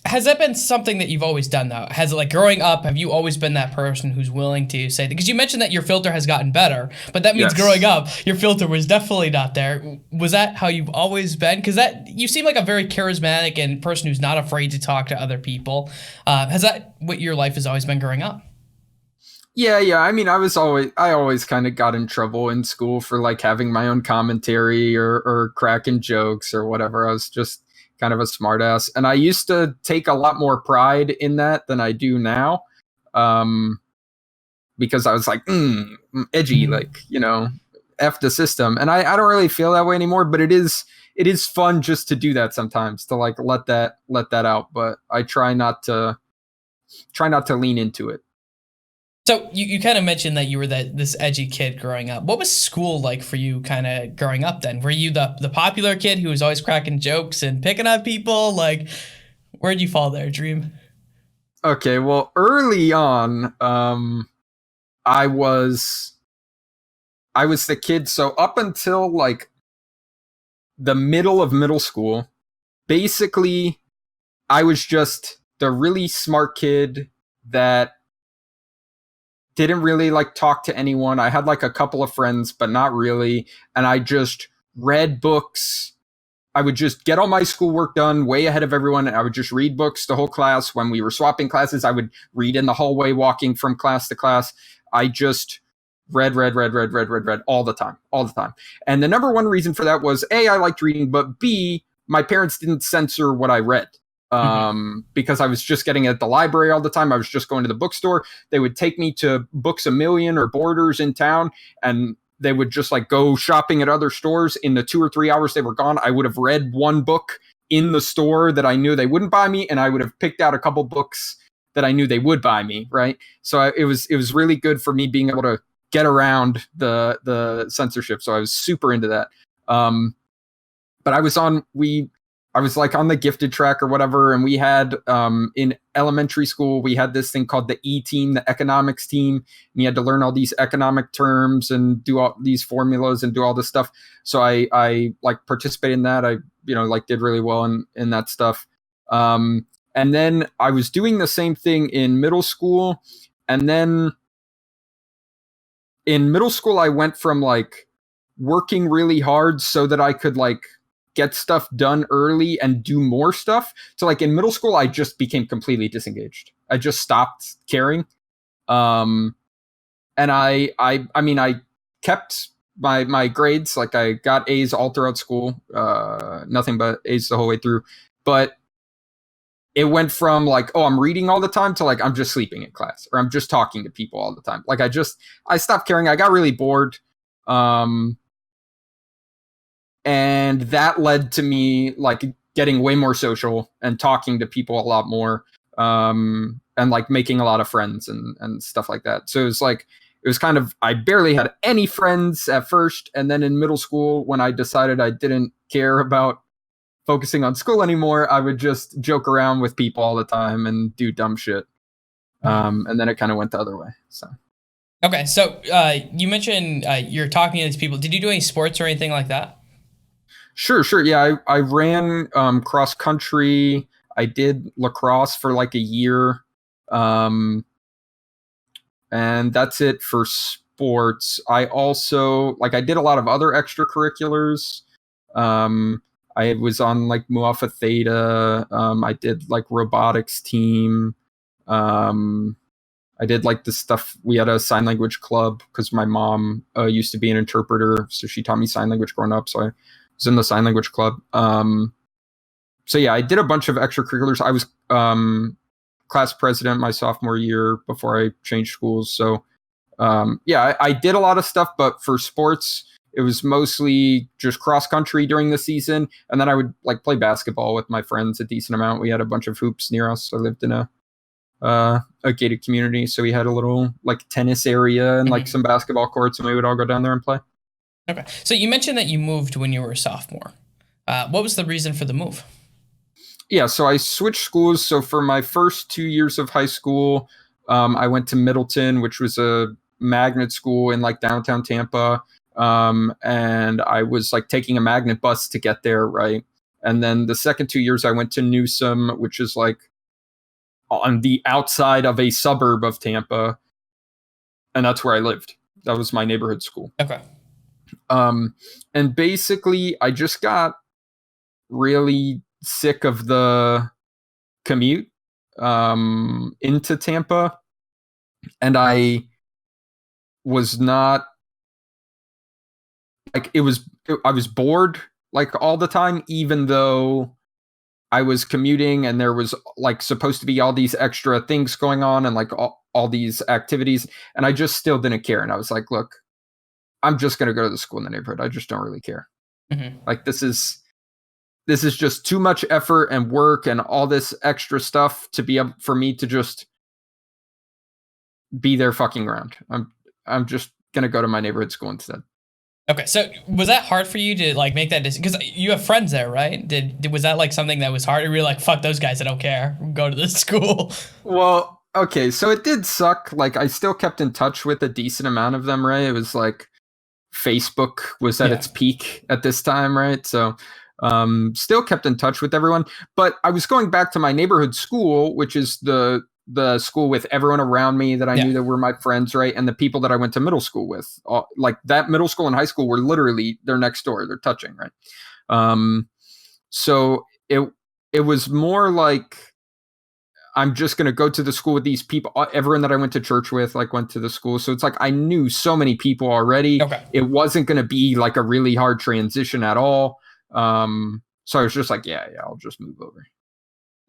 has that been something that you've always done, though? Has it, like, growing up, have you always been that person who's willing to say, because you mentioned that your filter has gotten better, but that means growing up, your filter was definitely not there. Was that how you've always been? Because you seem like a very charismatic and person who's not afraid to talk to other people. Has that what your life has always been growing up? Yeah. I mean, I always kind of got in trouble in school for like having my own commentary or cracking jokes or whatever. I was just kind of a smartass, and I used to take a lot more pride in that than I do now, because I was like, edgy, like, F the system, and I don't really feel that way anymore. But it is fun just to do that sometimes, to like let that out. But I try not to lean into it. So you kind of mentioned that you were this edgy kid growing up. What was school like for you kind of growing up then? Were you the popular kid who was always cracking jokes and picking on people? Like, where'd you fall there, Dream? Okay, well, early on, I was the kid. So up until like the middle of middle school, basically, I was just the really smart kid that didn't really like talk to anyone. I had like a couple of friends, but not really. And I just read books. I would just get all my schoolwork done way ahead of everyone. And I would just read books the whole class. When we were swapping classes, I would read in the hallway, walking from class to class. I just read all the time. And the number one reason for that was A, I liked reading, but B, my parents didn't censor what I read. Because I was just getting it at the library all the time. I was just going to the bookstore. They would take me to Books A Million or Borders in town, and they would just like go shopping at other stores. In the 2 or 3 hours they were gone, I would have read one book in the store that I knew they wouldn't buy me, and I would have picked out a couple books that I knew they would buy me, right? So it was really good for me being able to get around the censorship. So I was super into that. But I was like on the gifted track or whatever, and we had in elementary school, we had this thing called the E team, the economics team, and you had to learn all these economic terms and do all these formulas and do all this stuff. So I like participated in that. I like did really well in that stuff. And then I was doing the same thing in middle school, and then in middle school I went from like working really hard so that I could like get stuff done early and do more stuff. So like in middle school, I just became completely disengaged. I just stopped caring. And I mean, I kept my grades. Like I got A's all throughout school, nothing but A's the whole way through. But it went from like, oh, I'm reading all the time to like, I'm just sleeping in class or I'm just talking to people all the time. Like I stopped caring. I got really bored. And that led to me like getting way more social and talking to people a lot more. And like making a lot of friends and stuff like that. So it was kind of, I barely had any friends at first. And then in middle school, when I decided I didn't care about focusing on school anymore, I would just joke around with people all the time and do dumb shit. And then it kind of went the other way. So. Okay, so you mentioned you're talking to these people. Did you do any sports or anything like that? Sure. Yeah, I ran cross country. I did lacrosse for like a year. And that's it for sports. I also, like, I did a lot of other extracurriculars. I was on like Mu Alpha Theta. I did like robotics team. I did like the stuff. We had a sign language club because my mom used to be an interpreter, so she taught me sign language growing up. So I was in the sign language club. So yeah, I did a bunch of extracurriculars. I was class president my sophomore year before I changed schools. So yeah, I did a lot of stuff, but for sports, it was mostly just cross country during the season, and then I would like play basketball with my friends a decent amount. We had a bunch of hoops near us. I lived in a gated community, so we had a little like tennis area and like some basketball courts, and we would all go down there and play. Okay, so you mentioned that you moved when you were a sophomore. What was the reason for the move? Yeah, so I switched schools. So for my first 2 years of high school, I went to Middleton, which was a magnet school in like downtown Tampa. And I was like taking a magnet bus to get there, right? And then the second 2 years I went to Newsom, which is like on the outside of a suburb of Tampa. And that's where I lived. That was my neighborhood school. Okay. And basically I just got really sick of the commute into Tampa. And I was not like, I was bored like all the time, even though I was commuting and there was like supposed to be all these extra things going on and like all these activities. And I just still didn't care. And I was like, look, I'm just going to go to the school in the neighborhood. I just don't really care. Like this is just too much effort and work and all this extra stuff to be able for me to just be there fucking around. I'm just going to go to my neighborhood school instead. Okay, so was that hard for you to like make that decision? Because you have friends there, right? Was that like something that was hard? Or were you like, fuck those guys, I don't care, go to this school? Well, okay, so it did suck. Like I still kept in touch with a decent amount of them, right? It was like Facebook was at its peak at this time, right? So still kept in touch with everyone. But I was going back to my neighborhood school, which is the school with everyone around me that I knew that were my friends, right? And the people that I went to middle school with. Like that middle school and high school were literally, they're next door, they're touching, right? So it was more like, I'm just going to go to the school with these people. Everyone that I went to church with, like, went to the school. So it's like I knew so many people already. Okay. It wasn't going to be like a really hard transition at all. So I was just like, yeah, I'll just move over.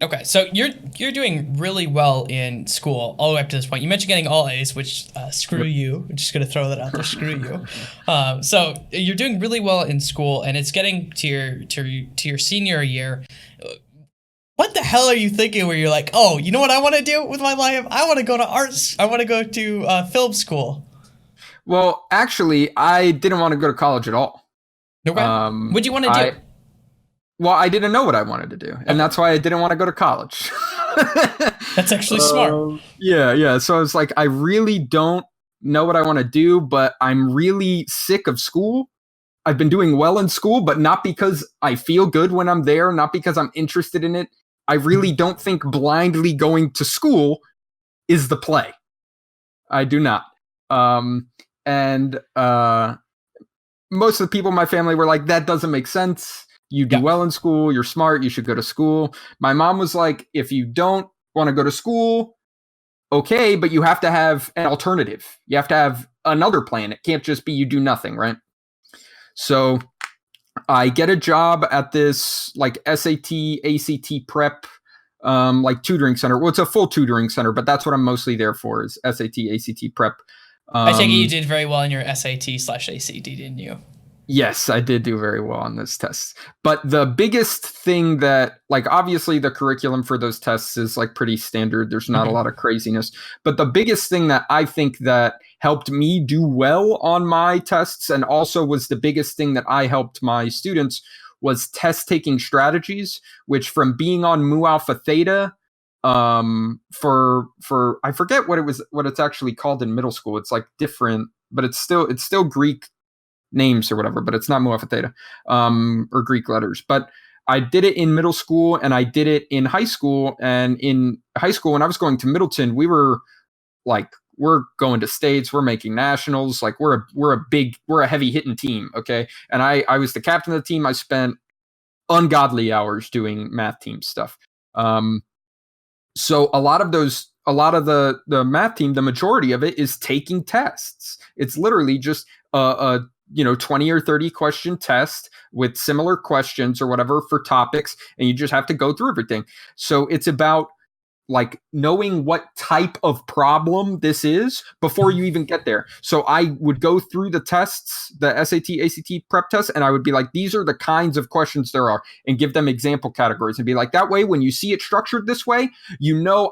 Okay, so you're doing really well in school all the way up to this point. You mentioned getting all A's, which screw you. I'm just gonna throw that out there. Screw you. So you're doing really well in school, and it's getting to your senior year. What the hell are you thinking? Where you're like, oh, you know what I want to do with my life? I want to go to arts. I want to go to film school. Well, actually, I didn't want to go to college at all. Okay. What'd you want to do? Well, I didn't know what I wanted to do, and that's why I didn't want to go to college. That's actually smart. Yeah. So I was like, I really don't know what I want to do, but I'm really sick of school. I've been doing well in school, but not because I feel good when I'm there, not because I'm interested in it. I really don't think blindly going to school is the play. I do not. And most of the people in my family were like, that doesn't make sense. You do well in school. You're smart. You should go to school. My mom was like, if you don't want to go to school, okay, but you have to have an alternative. You have to have another plan. It can't just be you do nothing, right? So I get a job at this like SAT, ACT prep like tutoring center. Well, it's a full tutoring center, but that's what I'm mostly there for is SAT, ACT prep. I take it you did very well in your SAT/ACT, didn't you? Yes, I did do very well on those tests. But the biggest thing that, like, obviously the curriculum for those tests is like pretty standard. There's not a lot of craziness. But the biggest thing that I think that helped me do well on my tests, and also was the biggest thing that I helped my students, was test taking strategies, which from being on Mu Alpha Theta, for I forget what it's actually called in middle school. It's like different, but it's still Greek names or whatever, but it's not Mu Alpha Theta, or Greek letters. But I did it in middle school and I did it in high school. And in high school, when I was going to Middleton, we were like, we're going to states, we're making nationals, like we're a heavy hitting team. Okay. And I was the captain of the team. I spent ungodly hours doing math team stuff. So a lot of the math team, the majority of it is taking tests. It's literally just a 20 or 30 question test with similar questions or whatever for topics, and you just have to go through everything. So it's about like knowing what type of problem this is before you even get there. So I would go through the tests, the SAT, ACT prep tests, and I would be like, these are the kinds of questions there are, and give them example categories and be like, that way, when you see it structured this way,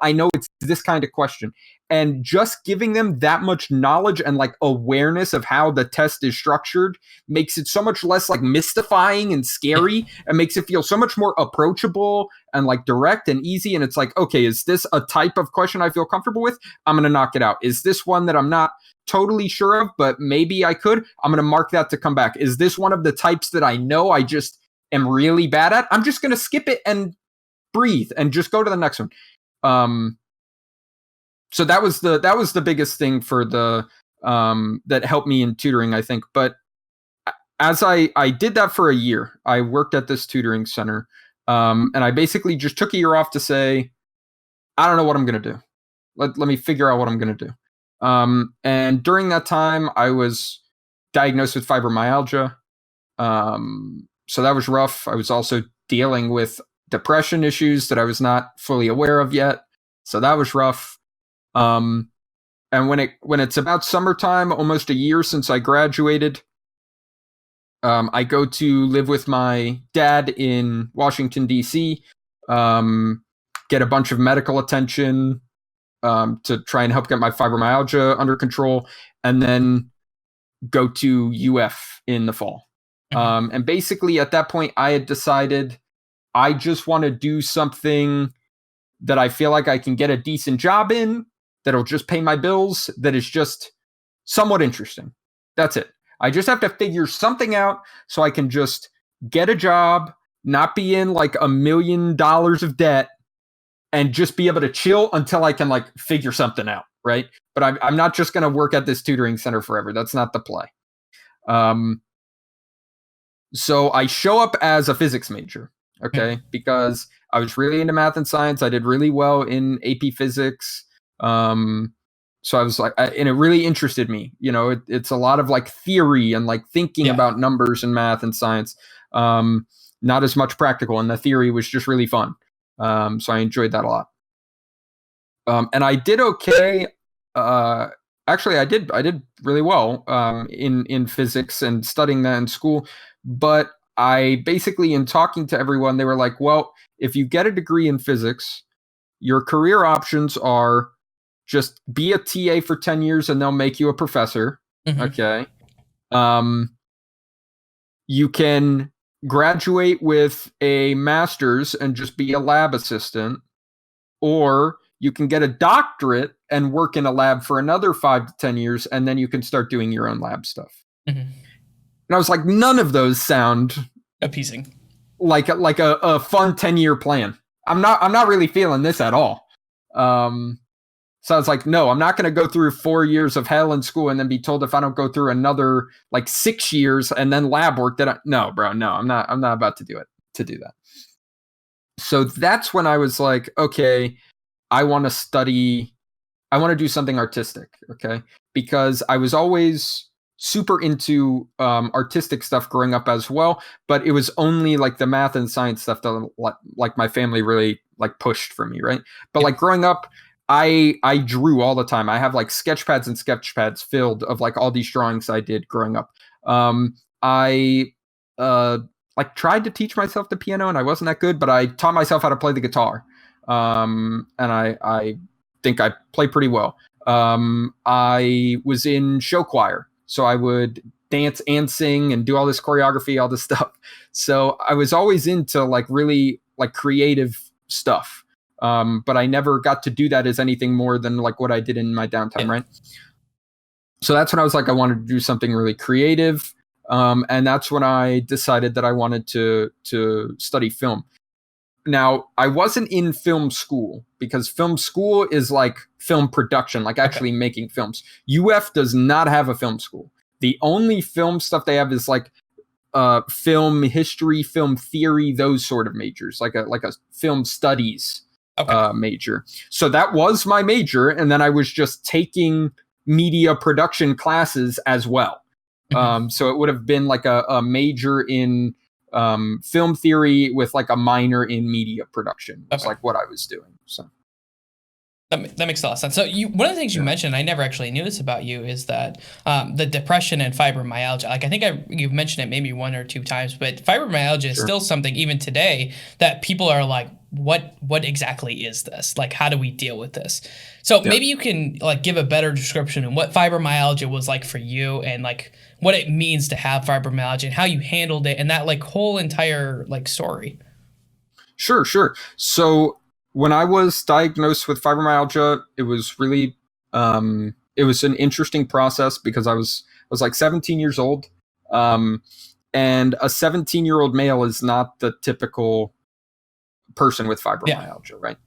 I know it's this kind of question. And just giving them that much knowledge and like awareness of how the test is structured makes it so much less like mystifying and scary, and makes it feel so much more approachable and like direct and easy. And it's like, okay, is this a type of question I feel comfortable with? I'm going to knock it out. Is this one that I'm not totally sure of, but maybe I could? I'm going to mark that to come back. Is this one of the types that I know I just am really bad at? I'm just going to skip it and breathe and just go to the next one. So that was the biggest thing for the that helped me in tutoring, I think. But as I did that for a year, I worked at this tutoring center, and I basically just took a year off to say, I don't know what I'm going to do. Let me figure out what I'm going to do. And during that time, I was diagnosed with fibromyalgia. So that was rough. I was also dealing with depression issues that I was not fully aware of yet. So that was rough. And when it's about summertime, almost a year since I graduated, I go to live with my dad in Washington, D.C., get a bunch of medical attention, to try and help get my fibromyalgia under control, and then go to UF in the fall. And basically at that point, I had decided I just want to do something that I feel like I can get a decent job in, that'll just pay my bills, that is just somewhat interesting. That's it. I just have to figure something out so I can just get a job, not be in like $1 million of debt, and just be able to chill until I can like figure something out, right? But I'm not just going to work at this tutoring center forever. That's not the play. So I show up as a physics major, okay? Because I was really into math and science. I did really well in AP physics. So I was like, and it really interested me. It's a lot of like theory and like thinking about numbers and math and science. Not as much practical, and the theory was just really fun. So I enjoyed that a lot. And I did okay. Actually, I did really well in physics and studying that in school. But I basically, in talking to everyone, they were like, well, if you get a degree in physics, your career options are just be a TA for 10 years and they'll make you a professor. Okay. You can graduate with a master's and just be a lab assistant, or you can get a doctorate and work in a lab for another 5 to 10 years, and then you can start doing your own lab stuff. And I was like, none of those sound appeasing, like a fun 10-year plan. I'm not really feeling this at all. So I was like, no, I'm not going to go through 4 years of hell in school and then be told if I don't go through another like 6 years and then lab work no, bro, no, I'm not about to do that. So that's when I was like, okay, I want to do something artistic. Okay. Because I was always super into artistic stuff growing up as well, but it was only like the math and science stuff that like my family really like pushed for me, right? But like growing up, I drew all the time. I have like sketch pads and sketch pads filled of like all these drawings I did growing up. I like tried to teach myself the piano, and I wasn't that good, but I taught myself how to play the guitar. And I think I play pretty well. I was in show choir, so I would dance and sing and do all this choreography, all this stuff. So I was always into like really like creative stuff. But I never got to do that as anything more than like what I did in my downtime, right? So that's when I was like, I wanted to do something really creative. And that's when I decided that I wanted to study film. Now, I wasn't in film school because film school is like film production, like actually making films. UF does not have a film school. The only film stuff they have is like film history, film theory, those sort of majors, like a film studies major. So that was my major, and then I was just taking media production classes as well. So it would have been like a major in film theory with like a minor in media production. It's like what I was doing. So that makes a lot of sense. So one of the things you mentioned, I never actually knew this about you, is that the depression and fibromyalgia. Like I think you've mentioned it maybe one or two times, but fibromyalgia is still something even today that people are like, what exactly is this? Like, how do we deal with this? So maybe you can like give a better description of what fibromyalgia was like for you, and like what it means to have fibromyalgia and how you handled it, and that like whole entire like story. Sure. So when I was diagnosed with fibromyalgia, it was really it was an interesting process because I was like 17 years old, and a 17-year-old male is not the typical person with fibromyalgia, right?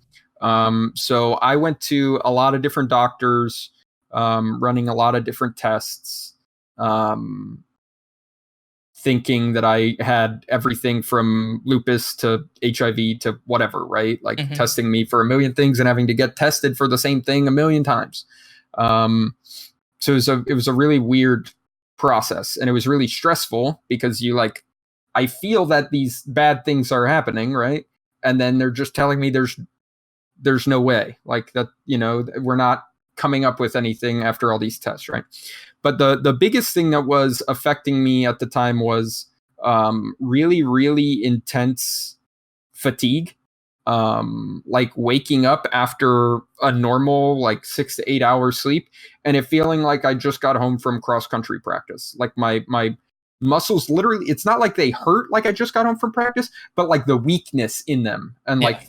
So I went to a lot of different doctors, running a lot of different tests, thinking that I had everything from lupus to HIV to whatever, right? Like testing me for a million things and having to get tested for the same thing a million times. So it was a really weird process, and it was really stressful because I feel that these bad things are happening, right? And then they're just telling me there's no way, like that, we're not coming up with anything after all these tests, right? But the biggest thing that was affecting me at the time was really, really intense fatigue. Like waking up after a normal like 6 to 8 hours sleep and it feeling like I just got home from cross country practice. Like my muscles literally, it's not like they hurt like I just got home from practice, but like the weakness in them and like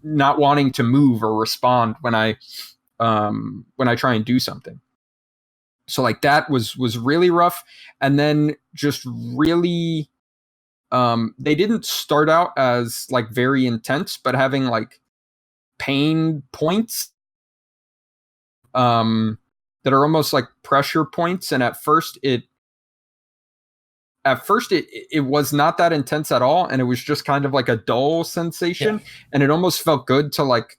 not wanting to move or respond when I try and do something. So like that was really rough. And then just really, they didn't start out as like very intense, but having like pain points that are almost like pressure points. And at first it was not that intense at all, and it was just kind of like a dull sensation, and it almost felt good to like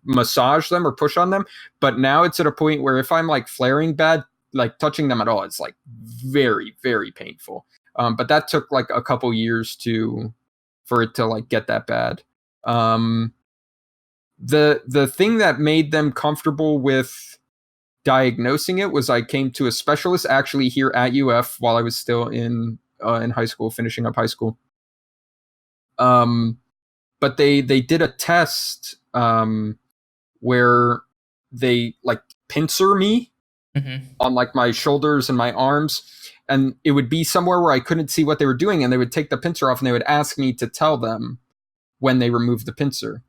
massage them or push on them. But now it's at a point where if I'm like flaring bad, like touching them at all, it's like very, very painful. But that took like a couple years for it to like get that bad. The thing that made them comfortable with diagnosing it was I came to a specialist actually here at UF while I was still in high school, finishing up high school. But they did a test where they like pincer me on like my shoulders and my arms, and it would be somewhere where I couldn't see what they were doing, and they would take the pincer off and they would ask me to tell them when they removed the pincer.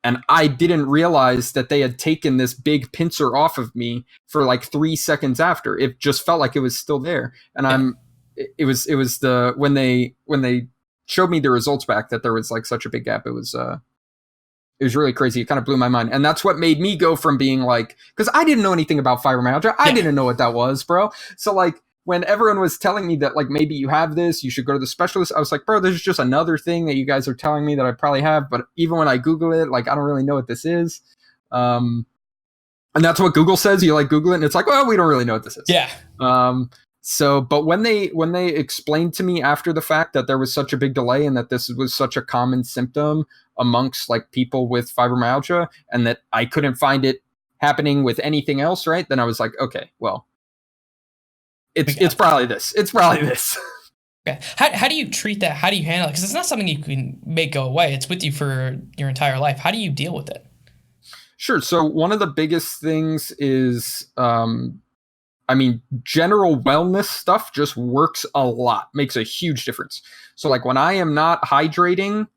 And I didn't realize that they had taken this big pincer off of me for like 3 seconds after. It just felt like it was still there. And it was when they showed me the results back that there was like such a big gap. It was really crazy. It kind of blew my mind. And that's what made me go from being like, because I didn't know anything about fibromyalgia. I didn't know what that was, bro. So like, when everyone was telling me that, like, maybe you have this, you should go to the specialist, I was like, bro, this is just another thing that you guys are telling me that I probably have. But even when I Google it, like, I don't really know what this is. And that's what Google says. You like Google it and it's like, well, we don't really know what this is. Yeah. So, but when they explained to me after the fact that there was such a big delay and that this was such a common symptom amongst like people with fibromyalgia, and that I couldn't find it happening with anything else, right? Then I was like, okay, well, it's probably this. It's probably this. Okay. How do you treat that? How do you handle it? Because it's not something you can make go away. It's with you for your entire life. How do you deal with it? Sure. So one of the biggest things is, general wellness stuff just works a lot, makes a huge difference. So like when I am not hydrating,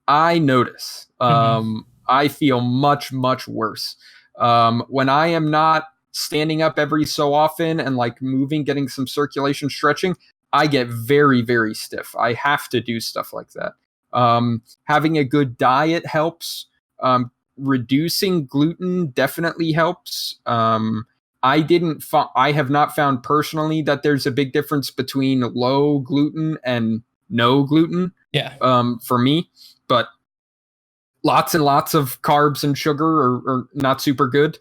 I notice. I feel much, much worse. When I am not standing up every so often and like moving, getting some circulation, stretching, I get very, very stiff. I have to do stuff like that. Having a good diet helps. Reducing gluten definitely helps. I have not found personally that there's a big difference between low gluten and no gluten. Yeah. For me, but lots and lots of carbs and sugar are not super good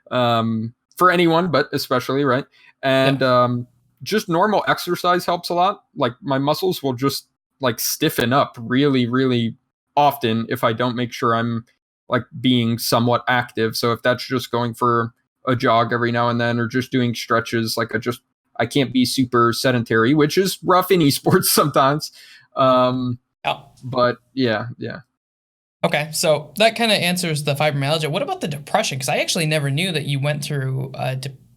for anyone, but especially, right? And just normal exercise helps a lot. Like my muscles will just like stiffen up really, really often if I don't make sure I'm like being somewhat active. So if that's just going for a jog every now and then or just doing stretches, like I can't be super sedentary, which is rough in esports sometimes. But yeah. Okay, so that kind of answers the fibromyalgia. What about the depression? Because I actually never knew that you went through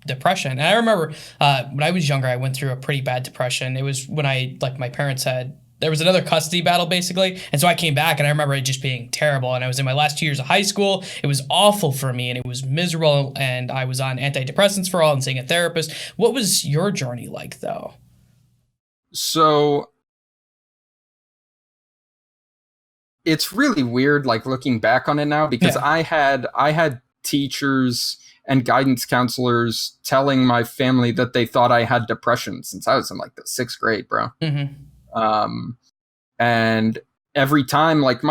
depression. And I remember when I was younger, I went through a pretty bad depression. It was when my parents there was another custody battle basically. And so I came back and I remember it just being terrible. And I was in my last 2 years of high school. It was awful for me and it was miserable. And I was on antidepressants for all and seeing a therapist. What was your journey like though? So it's really weird, like looking back on it now, because I had teachers and guidance counselors telling my family that they thought I had depression since I was in like the 6th grade, bro. And every time, like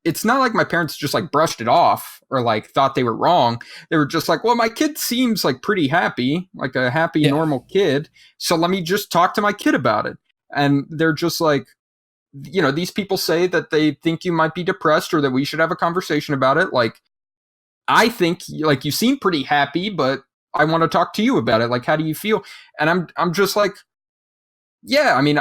it's not like my parents just like brushed it off or like thought they were wrong. They were just like, well, my kid seems like pretty happy, like a happy, normal kid. So let me just talk to my kid about it. And they're just like, these people say that they think you might be depressed or that we should have a conversation about it. Like, I think like you seem pretty happy, but I want to talk to you about it. Like, how do you feel? And I'm just like, yeah, I mean,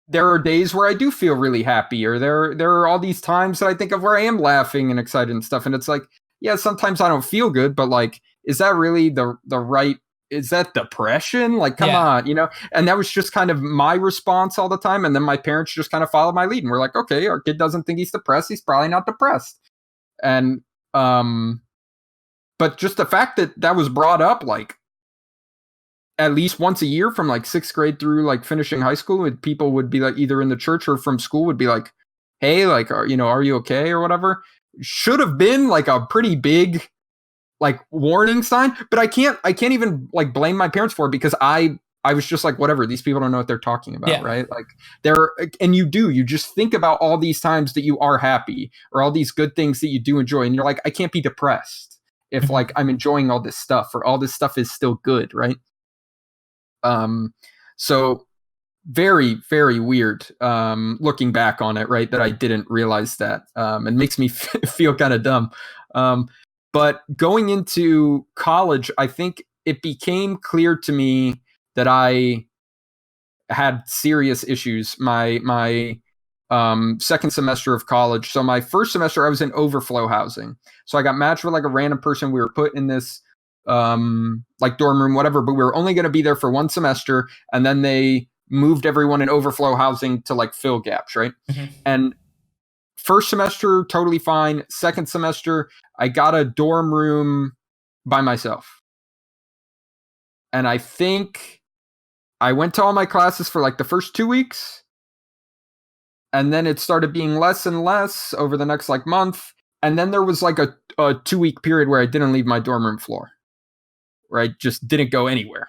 there are days where I do feel really happy, or there are all these times that I think of where I am laughing and excited and stuff. And it's like, yeah, sometimes I don't feel good, but like, is that really the right? Is that depression? Like, come on, And that was just kind of my response all the time. And then my parents just kind of followed my lead and were like, okay, our kid doesn't think he's depressed. He's probably not depressed. And, but just the fact that was brought up, like, at least once a year from like 6th grade through like finishing high school, people would be like either in the church or from school would be like, hey, like, are you okay or whatever? Should have been like a pretty big like warning sign, but I can't even like blame my parents for it because I was just like, whatever, these people don't know what they're talking about, right? Like you just think about all these times that you are happy or all these good things that you do enjoy. And you're like, I can't be depressed if like I'm enjoying all this stuff or all this stuff is still good. Right. So very, very weird, looking back on it, right. That I didn't realize that, it makes me feel kind of dumb. But going into college, I think it became clear to me that I had serious issues. My second semester of college. So my first semester, I was in overflow housing. So I got matched with like a random person. We were put in this like dorm room, whatever, but we were only going to be there for 1 semester. And then they moved everyone in overflow housing to like fill gaps, right? And first semester, totally fine. Second semester, I got a dorm room by myself. And I think I went to all my classes for like the first 2 weeks. And then it started being less and less over the next like month. And then there was like a 2-week period where I didn't leave my dorm room floor, where I just didn't go anywhere.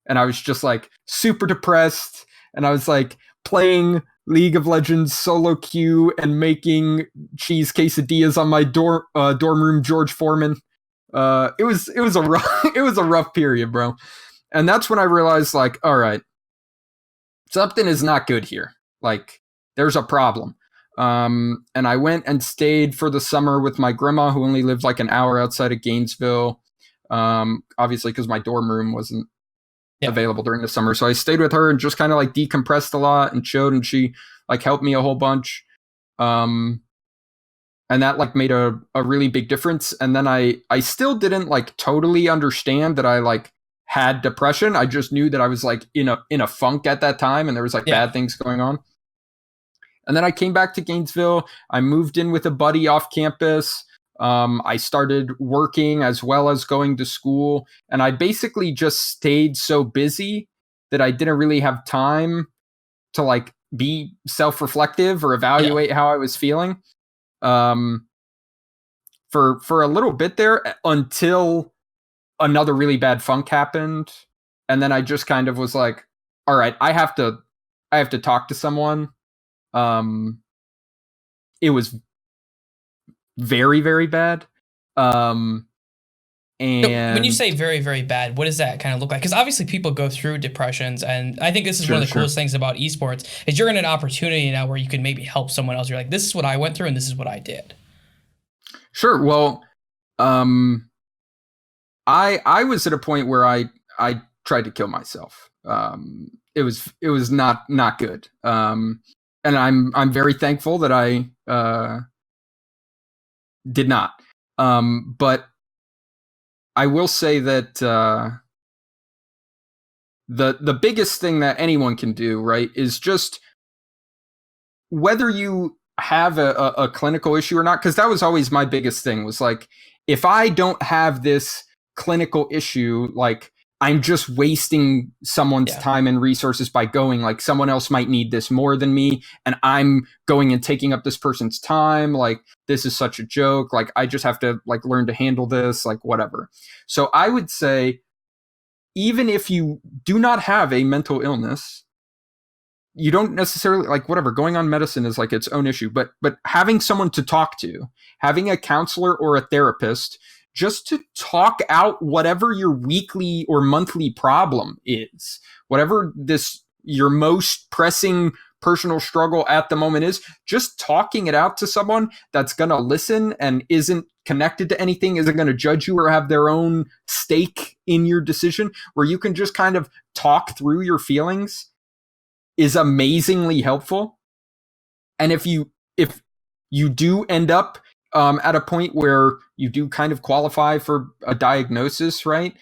And I was just like super depressed. And I was like playing League of Legends solo queue and making cheese quesadillas on my dorm room George Foreman. It was a rough period, bro. And that's when I realized, like, all right, something is not good here. Like, there's a problem. And I went and stayed for the summer with my grandma, who only lived like an hour outside of Gainesville. Obviously, because my dorm room wasn't available during the summer. So I stayed with her and just kind of like decompressed a lot and chilled, and she like helped me a whole bunch. And that like made a really big difference. And then I still didn't like totally understand that I like had depression. I just knew that I was like in a funk at that time, and there was like bad things going on. And then I came back to Gainesville. I moved in with a buddy off campus. I started working as well as going to school, and I basically just stayed so busy that I didn't really have time to like be self-reflective or evaluate how I was feeling. For a little bit there, until another really bad funk happened, and then I just kind of was like, all right, I have to talk to someone. It was very, very bad. And so when you say very, very bad, what does that kind of look like? Because obviously people go through depressions, and I think this is one of the coolest things about esports is you're in an opportunity now where you can maybe help someone else. You're like, this is what I went through and this is what I did. Sure. Well, I was at a point where I tried to kill myself. It was not good. And I'm very thankful that I did not. But I will say that the biggest thing that anyone can do, right, is just whether you have a clinical issue or not, because that was always my biggest thing, was like, if I don't have this clinical issue, like, I'm just wasting someone's time and resources by going, like, someone else might need this more than me, and I'm going and taking up this person's time. Like, this is such a joke. Like, I just have to like learn to handle this, like, whatever. So I would say, even if you do not have a mental illness, you don't necessarily like, whatever, going on medicine is like its own issue, but having someone to talk to, having a counselor or a therapist, just to talk out whatever your weekly or monthly problem is, whatever your most pressing personal struggle at the moment is, just talking it out to someone that's going to listen and isn't connected to anything, isn't going to judge you or have their own stake in your decision, where you can just kind of talk through your feelings, is amazingly helpful. And if you do end up at a point where you do kind of qualify for a diagnosis, right,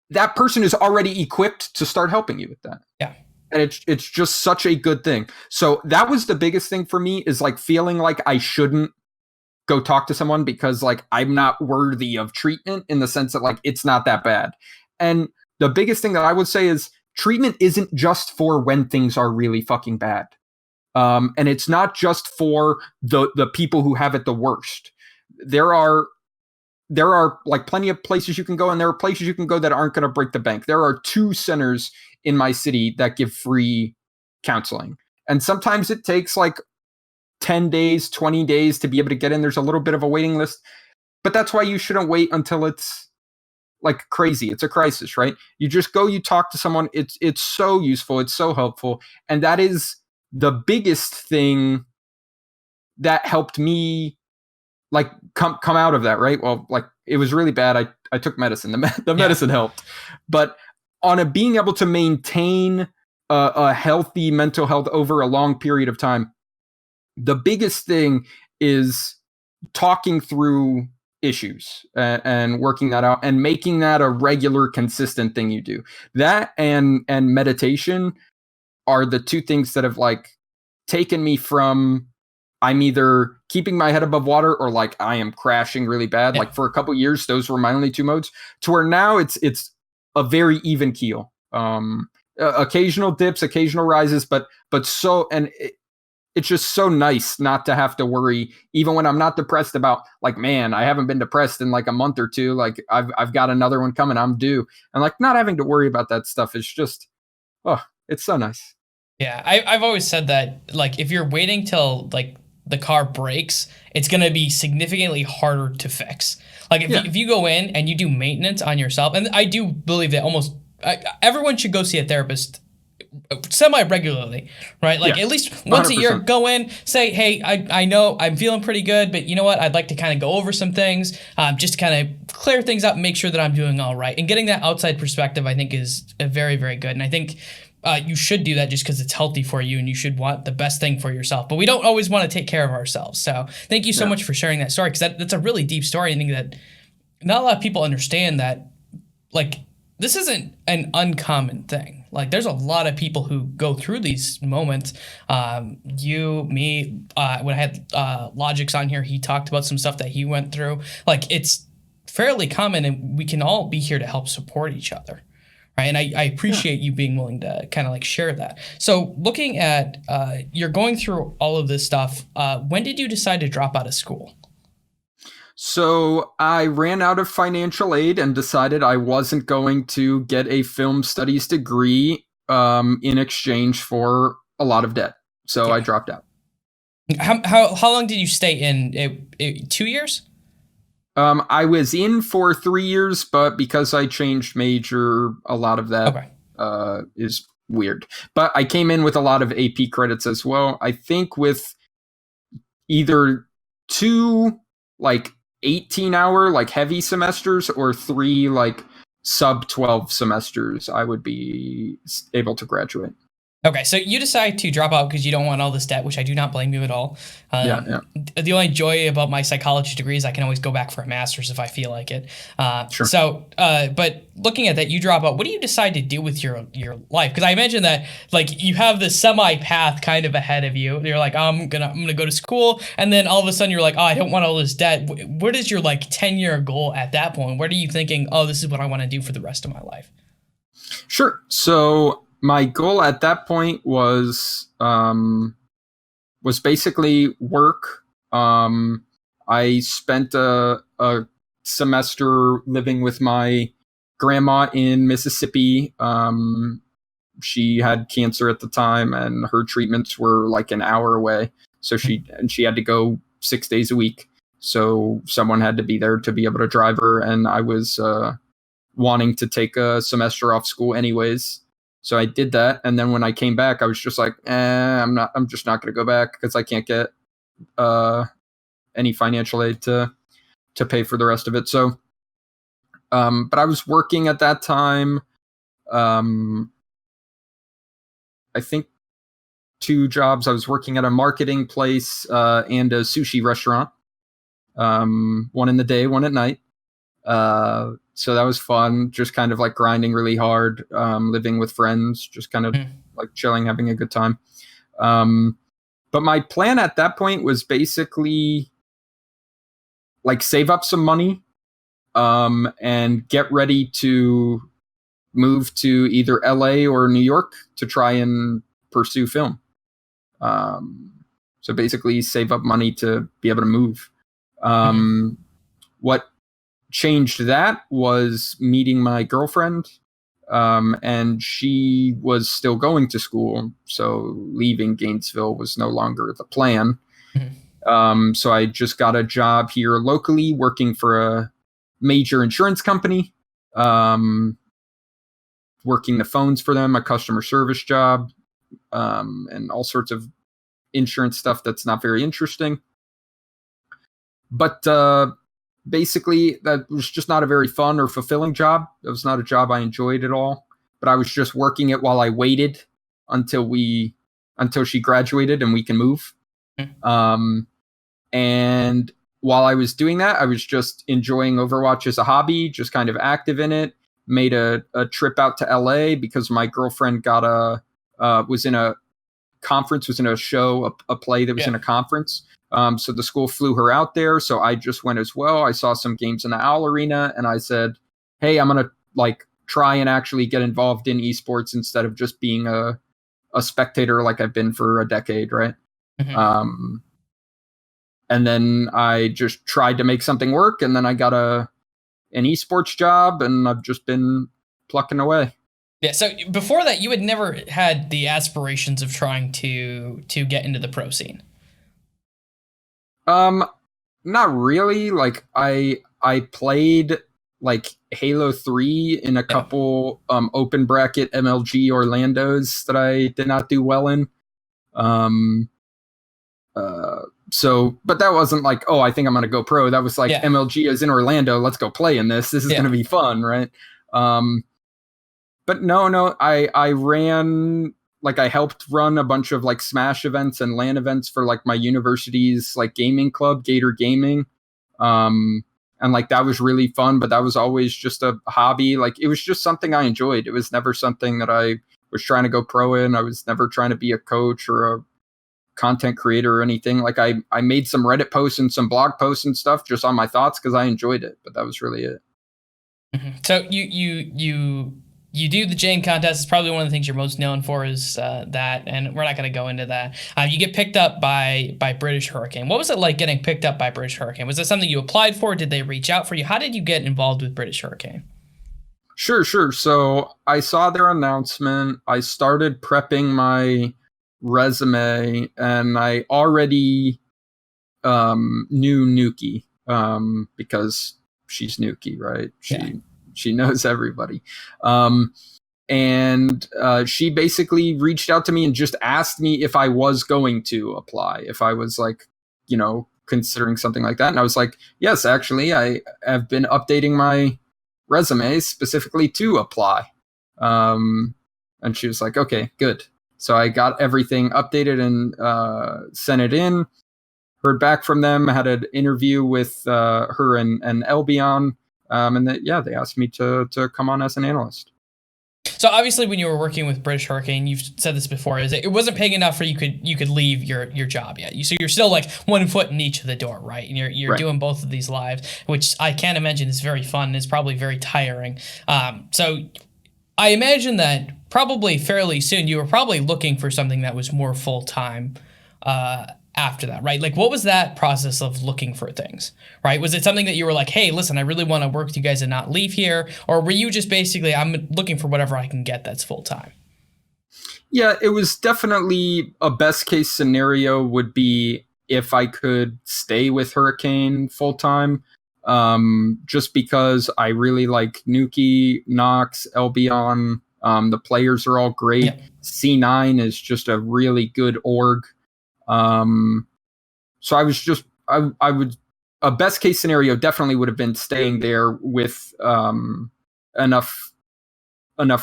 that person is already equipped to start helping you with that. Yeah. And it's just such a good thing. So that was the biggest thing for me, is like feeling like I shouldn't go talk to someone because like I'm not worthy of treatment, in the sense that like it's not that bad. And the biggest thing that I would say is, treatment isn't just for when things are really fucking bad. And it's not just for the people who have it the worst. There are like plenty of places you can go, and there are places you can go that aren't going to break the bank. There are 2 centers in my city that give free counseling. And sometimes it takes like 10 days, 20 days to be able to get in. There's a little bit of a waiting list, but that's why you shouldn't wait until it's like crazy. It's a crisis, right? You just go, you talk to someone. It's so useful. It's so helpful. And that is the biggest thing that helped me like come out of that, right? Well, like, it was really bad. I took medicine. The medicine helped. But on being able to maintain a healthy mental health over a long period of time, the biggest thing is talking through issues and working that out and making that a regular, consistent thing you do. That and meditation are the 2 things that have like taken me from, I'm either keeping my head above water or like I am crashing really bad. Like, for a couple years, those were my only 2 modes, to where now it's a very even keel. Occasional dips, occasional rises, but so, and it's just so nice not to have to worry, even when I'm not depressed, about like, man, I haven't been depressed in like a month or 2. Like, I've got another one coming, I'm due. And like, not having to worry about that stuff is just, oh, it's so nice. Yeah. I've always said that, like, if you're waiting till like the car breaks, it's going to be significantly harder to fix. Like, if you go in and you do maintenance on yourself, and I do believe that almost everyone should go see a therapist semi regularly, right? Like at Yes, least once a year, 100%. go in, say, hey, I know I'm feeling pretty good, but you know what? I'd like to kind of go over some things, just to kind of clear things up, make sure that I'm doing all right. And getting that outside perspective, I think, is very, very good. And I think you should do that just because it's healthy for you and you should want the best thing for yourself. But we don't always want to take care of ourselves. So thank you so Yeah. much for sharing that story, because that's a really deep story. I think that not a lot of people understand that, like, this isn't an uncommon thing. Like, there's a lot of people who go through these moments. You, me, when I had Logix on here, he talked about some stuff that he went through. Like, it's fairly common, and we can all be here to help support each other. Right. And I Yeah. appreciate you being willing to kind of like share that. So looking at you're going through all of this stuff, when did you decide to drop out of school? So I ran out of financial aid and decided I wasn't going to get a film studies degree in exchange for a lot of debt. So I Yeah. dropped out. How long did you stay in? 2 years? I was in for 3 years, but because I changed major, a lot of that Okay. is weird. But I came in with a lot of AP credits as well. I think with either two like 18-hour like heavy semesters or three like sub 12 semesters, I would be able to graduate. Okay, so you decide to drop out because you don't want all this debt, which I do not blame you at all. Yeah. The only joy about my psychology degree is I can always go back for a master's if I feel like it. Sure. But looking at that, you drop out. What do you decide to do with your life? Because I imagine that like you have this semi path kind of ahead of you. You're like, oh, I'm gonna go to school, and then all of a sudden you're like, oh, I don't want all this debt. What is your like 10-year goal at that point? What are you thinking? Oh, this is what I want to do for the rest of my life. Sure. So my goal at that point was basically work. I spent a semester living with my grandma in Mississippi. She had cancer at the time, and her treatments were like an hour away. So she had to go 6 days a week. So someone had to be there to be able to drive her, and I was wanting to take a semester off school anyways. So I did that, and then when I came back, I was just like, I'm just not going to go back because I can't get any financial aid to pay for the rest of it. So, but I was working at that time. I think 2 jobs. I was working at a marketing place and a sushi restaurant. One in the day, one at night. So that was fun, just kind of like grinding really hard, living with friends, just kind of like chilling, having a good time. But my plan at that point was basically like save up some money and get ready to move to either LA or New York to try and pursue film. So basically save up money to be able to move. What changed that was meeting my girlfriend, and she was still going to school, so leaving Gainesville was no longer the plan. So I just got a job here locally working for a major insurance company, working the phones for them, a customer service job, and all sorts of insurance stuff that's not very interesting. But basically, that was just not a very fun or fulfilling job. It was not a job I enjoyed at all. But I was just working it while I waited until she graduated and we can move. And while I was doing that, I was just enjoying Overwatch as a hobby, just kind of active in it. Made a trip out to LA because my girlfriend was in a conference, was in a show, a play that was in a conference. So the school flew her out there. So I just went as well. I saw some games in the Owl Arena and I said, hey, I'm going to like try and actually get involved in esports instead of just being a spectator like I've been for a decade. Right. And then I just tried to make something work, and then I got an esports job, and I've just been plucking away. Yeah. So before that, you had never had the aspirations of trying to get into the pro scene. Not really. Like I played like Halo 3 in a couple open bracket MLG Orlandos that I did not do well in. So, but that wasn't like, oh, I think I'm going to go pro. That was like MLG is in Orlando. Let's go play in this. This is going to be fun, right? But no, I ran, like I helped run a bunch of like Smash events and LAN events for like my university's like gaming club, Gator Gaming. And like that was really fun, but that was always just a hobby. Like it was just something I enjoyed. It was never something that I was trying to go pro in. I was never trying to be a coach or a content creator or anything. Like I made some Reddit posts and some blog posts and stuff just on my thoughts because I enjoyed it, but that was really it. So you do the Jane contest. It's probably one of the things you're most known for is that, and we're not going to go into that. You get picked up by Brittish Hurricane. What was it like getting picked up by Brittish Hurricane? Was it something you applied for? Did they reach out for you? How did you get involved with Brittish Hurricane? Sure. So I saw their announcement. I started prepping my resume, and I already knew Nuki because she's Nuki, right? She knows everybody. And she basically reached out to me and just asked me if I was going to apply, if I was like, considering something like that. And I was like, yes, actually, I have been updating my resume specifically to apply. And she was like, okay, good. So I got everything updated and sent it in. Heard back from them, had an interview with her and Elbion. And they asked me to come on as an analyst. So obviously, when you were working with Brittish Hurricane, you've said this before, is it wasn't paying enough for you could leave your job yet. So you're still like one foot in each of the door, right? And you're doing both of these lives, which I can't imagine is very fun and is probably very tiring. So I imagine that probably fairly soon you were probably looking for something that was more full time. After that, right? Like, what was that process of looking for things, right? Was it something that you were like, hey, listen, I really want to work with you guys and not leave here? Or were you just basically, I'm looking for whatever I can get that's full time? Yeah, it was definitely a best case scenario would be if I could stay with Hurricane full time. Just because I really like Nuki, Nox, Elbion. The players are all great. Yep. C9 is just a really good org. So I was just, I would, a best case scenario definitely would have been staying there with, enough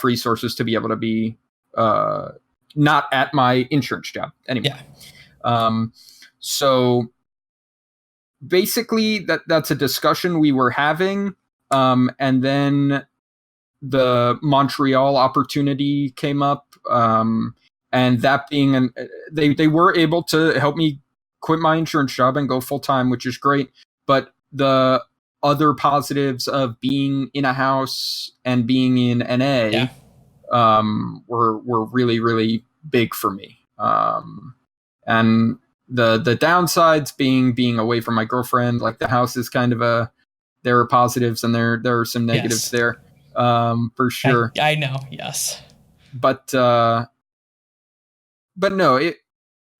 resources to be able to be, not at my insurance job anymore. Yeah. So basically that's a discussion we were having. And then the Montreal opportunity came up. And that being they were able to help me quit my insurance job and go full time, which is great. But the other positives of being in a house and being in NA were really, really big for me. And the downsides being away from my girlfriend, like the house is kind of there are positives and there are some negatives there, for sure. I know, yes. But no,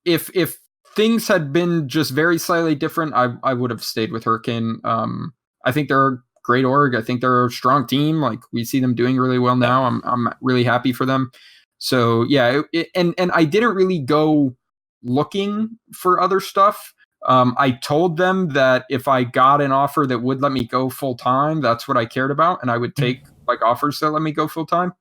if things had been just very slightly different, I would have stayed with Hurricane. I think they're a great org. I think they're a strong team. Like we see them doing really well now. I'm really happy for them. So yeah, and I didn't really go looking for other stuff. I told them that if I got an offer that would let me go full time, that's what I cared about, and I would take like offers that let me go full time.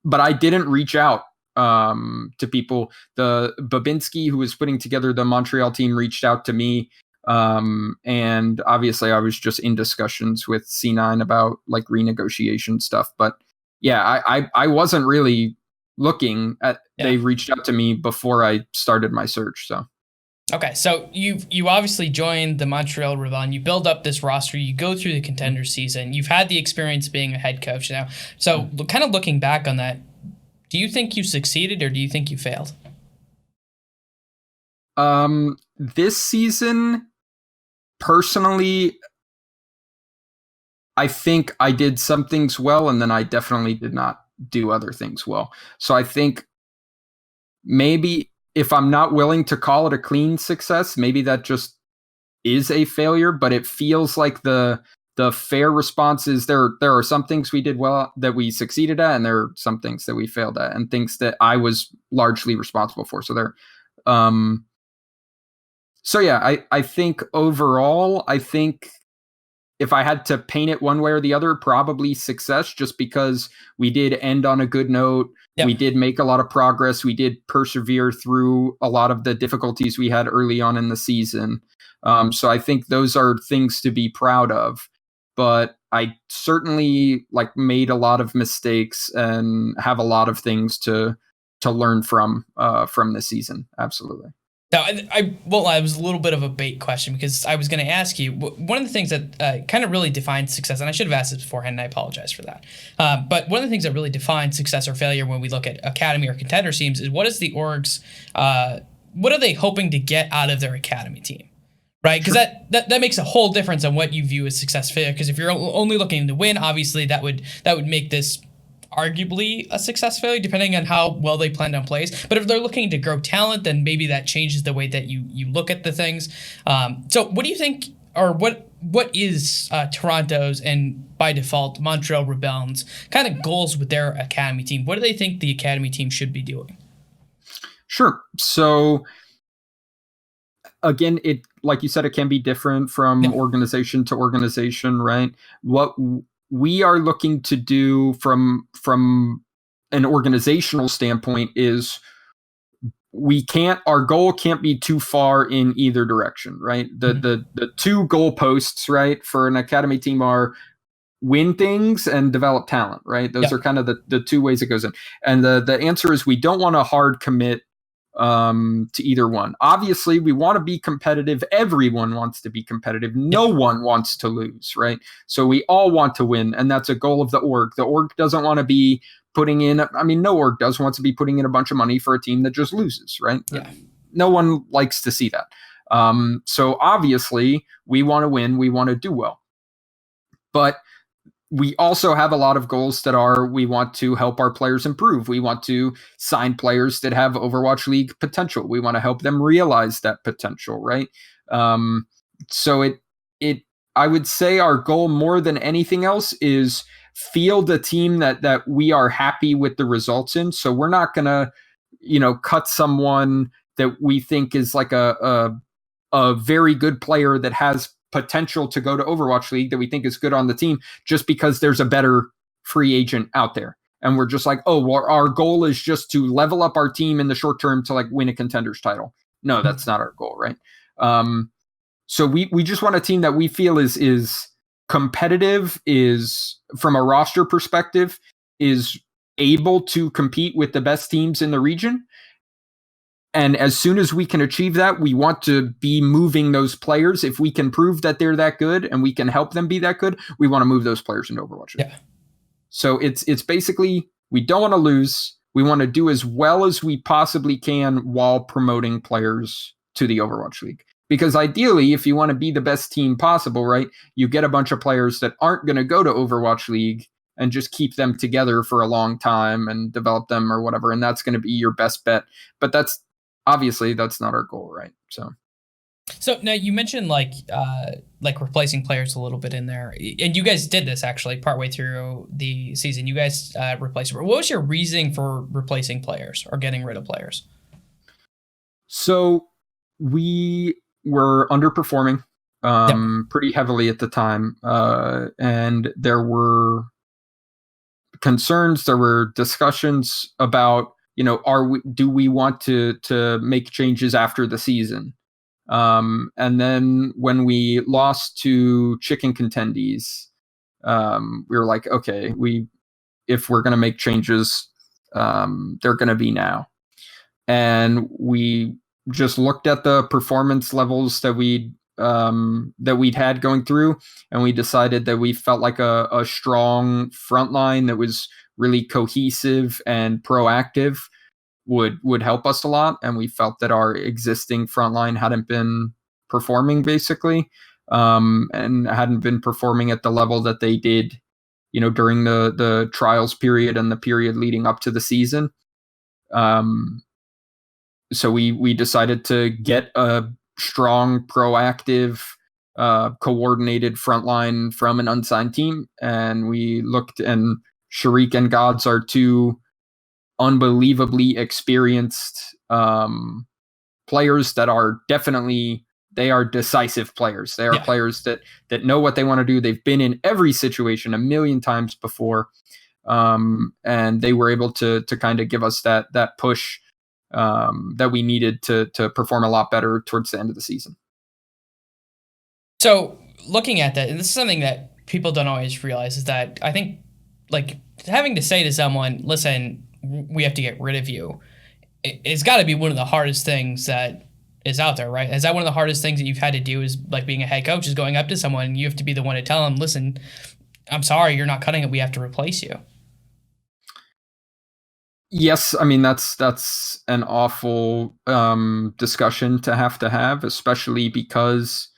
But I didn't reach out to people. The Babinski, who was putting together the Montreal team, reached out to me. And obviously I was just in discussions with C9 about like renegotiation stuff. But yeah, I wasn't really looking at, they reached out to me before I started my search. So. Okay, so you obviously joined the Montreal Rebellion. You build up this roster. You go through the contender season. You've had the experience being a head coach now. So kind of looking back on that, do you think you succeeded or do you think you failed? This season, personally, I think I did some things well, and then I definitely did not do other things well. So I think maybe if I'm not willing to call it a clean success, maybe that just is a failure, but it feels like the the fair response is there are some things we did well that we succeeded at, and there are some things that we failed at, and things that I was largely responsible for. So so yeah, I think overall, I think if I had to paint it one way or the other, probably success, just because we did end on a good note. Yep. We did make a lot of progress. We did persevere through a lot of the difficulties we had early on in the season. So I think those are things to be proud of. But I certainly made a lot of mistakes and have a lot of things to learn from this season. Absolutely. Now, well, it was a little bit of a bait question because I was going to ask you one of the things that kind of really defines success, and I should have asked this beforehand, and I apologize for that. But one of the things that really defines success or failure when we look at academy or contender teams is what is the orgs, what are they hoping to get out of their academy team, right? Because that makes a whole difference on what you view as success failure. Because if you're only looking to win, obviously that would make this arguably a success failure, depending on how well they planned on plays. But if they're looking to grow talent, then maybe that changes the way that you look at the things. So what do you think, or what is Toronto's, and by default, Montreal Rebellion's kind of goals with their academy team? What do they think the academy team should be doing? Sure. So again, it, like you said, it can be different from organization to organization, right? What we are looking to do from an organizational standpoint is our goal can't be too far in either direction, right? The two goalposts, right, for an academy team are win things and develop talent, right? Those are kind of the two ways it goes in. And the answer is we don't want to hard commit to either one. Obviously, we want to be competitive. Everyone wants to be competitive. No one wants to lose, right? So we all want to win, and that's a goal of the org. The org doesn't want to be putting in, no org does want to be putting in a bunch of money for a team that just loses, right? Yeah. No one likes to see that. So obviously, we want to win. We want to do well. But we also have a lot of goals that are, we want to help our players improve. We want to sign players that have Overwatch League potential. We want to help them realize that potential, right? So I would say our goal more than anything else is field a team that we are happy with the results in. So we're not going to, cut someone that we think is like a very good player that has potential to go to Overwatch League, that we think is good on the team, just because there's a better free agent out there. And we're just like, oh, well, our goal is just to level up our team in the short term to win a contenders title. No, that's not our goal, right? So we just want a team that we feel is competitive, is from a roster perspective, is able to compete with the best teams in the region. And as soon as we can achieve that, we want to be moving those players. If we can prove that they're that good and we can help them be that good, we want to move those players into Overwatch. Yeah. So it's basically, we don't want to lose. We want to do as well as we possibly can while promoting players to the Overwatch League. Because ideally, if you want to be the best team possible, right, you get a bunch of players that aren't going to go to Overwatch League and just keep them together for a long time and develop them or whatever. And that's going to be your best bet. But obviously that's not our goal, right? So now you mentioned like replacing players a little bit in there, and you guys did this actually partway through the season. You guys replaced. What was your reasoning for replacing players or getting rid of players? So we were underperforming pretty heavily at the time, and there were concerns. There were discussions about, do we want to make changes after the season? And then when we lost to Chicken Contendees, we were like, okay, if we're going to make changes, they're going to be now. And we just looked at the performance levels that we'd had going through, and we decided that we felt like a strong front line that was really cohesive and proactive would help us a lot. And we felt that our existing front line hadn't been performing, basically, and hadn't been performing at the level that they did, during the trials period and the period leading up to the season. So we decided to get a strong, proactive coordinated front line from an unsigned team. And we looked, and Sharik and Gods are two unbelievably experienced players that are definitely, they are decisive players. They are players that know what they want to do. They've been in every situation a million times before. And they were able to kind of give us that push that we needed to perform a lot better towards the end of the season. So looking at that, and this is something that people don't always realize, is that I think like having to say to someone, listen, we have to get rid of you, it's got to be one of the hardest things that is out there, right? Is that one of the hardest things that you've had to do, is like being a head coach, is going up to someone and you have to be the one to tell them, listen, I'm sorry, you're not cutting it. We have to replace you. Yes, I mean that's an awful discussion to have, especially because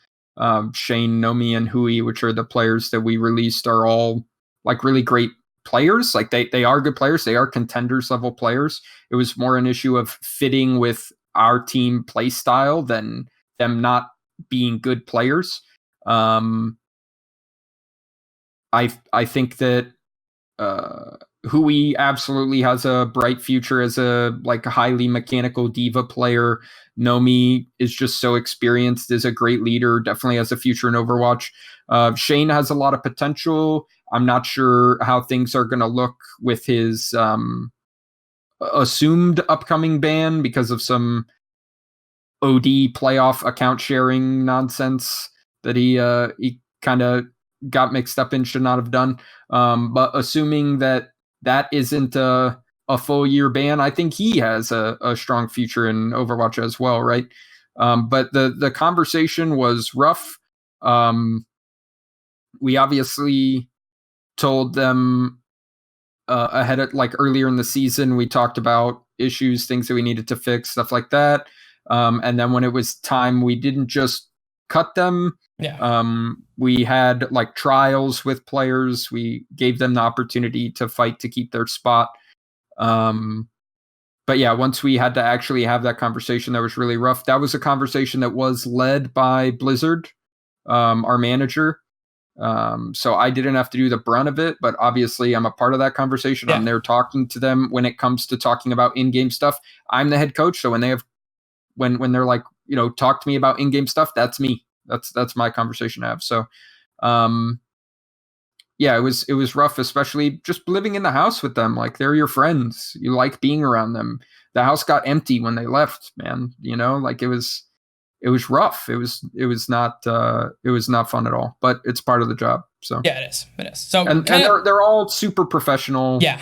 Shane, Nomi, and Hui, which are the players that we released, are all like really great players. Like they are good players. They are contenders level players. It was more an issue of fitting with our team play style than them not being good players. I think that Hui absolutely has a bright future as a highly mechanical diva player. Nomi is just so experienced, is a great leader, definitely has a future in Overwatch. Shane has a lot of potential. I'm not sure how things are going to look with his assumed upcoming ban because of some OD playoff account sharing nonsense that he kind of got mixed up in, should not have done. But assuming that isn't a full year ban, I think he has a strong future in Overwatch as well, right? But the conversation was rough. We obviously told them ahead of, earlier in the season, we talked about issues, things that we needed to fix, stuff like that. And then when it was time, we didn't just cut them. We had trials with players. We gave them the opportunity to fight to keep their spot. But yeah, once we had to actually have that conversation, that was really rough. That was a conversation that was led by Blizzard, our manager. So I didn't have to do the brunt of it, but obviously I'm a part of that conversation. I'm there talking to them when it comes to talking about in-game stuff. I'm the head coach, so when they have, when they're like, talk to me about in-game stuff, that's me. That's my conversation to have. So, yeah, it was rough, especially just living in the house with them. Like, they're your friends. You like being around them. The house got empty when they left, man. It was rough. It was not fun at all, but it's part of the job. So yeah, it is. So and they're all super professional. Yeah.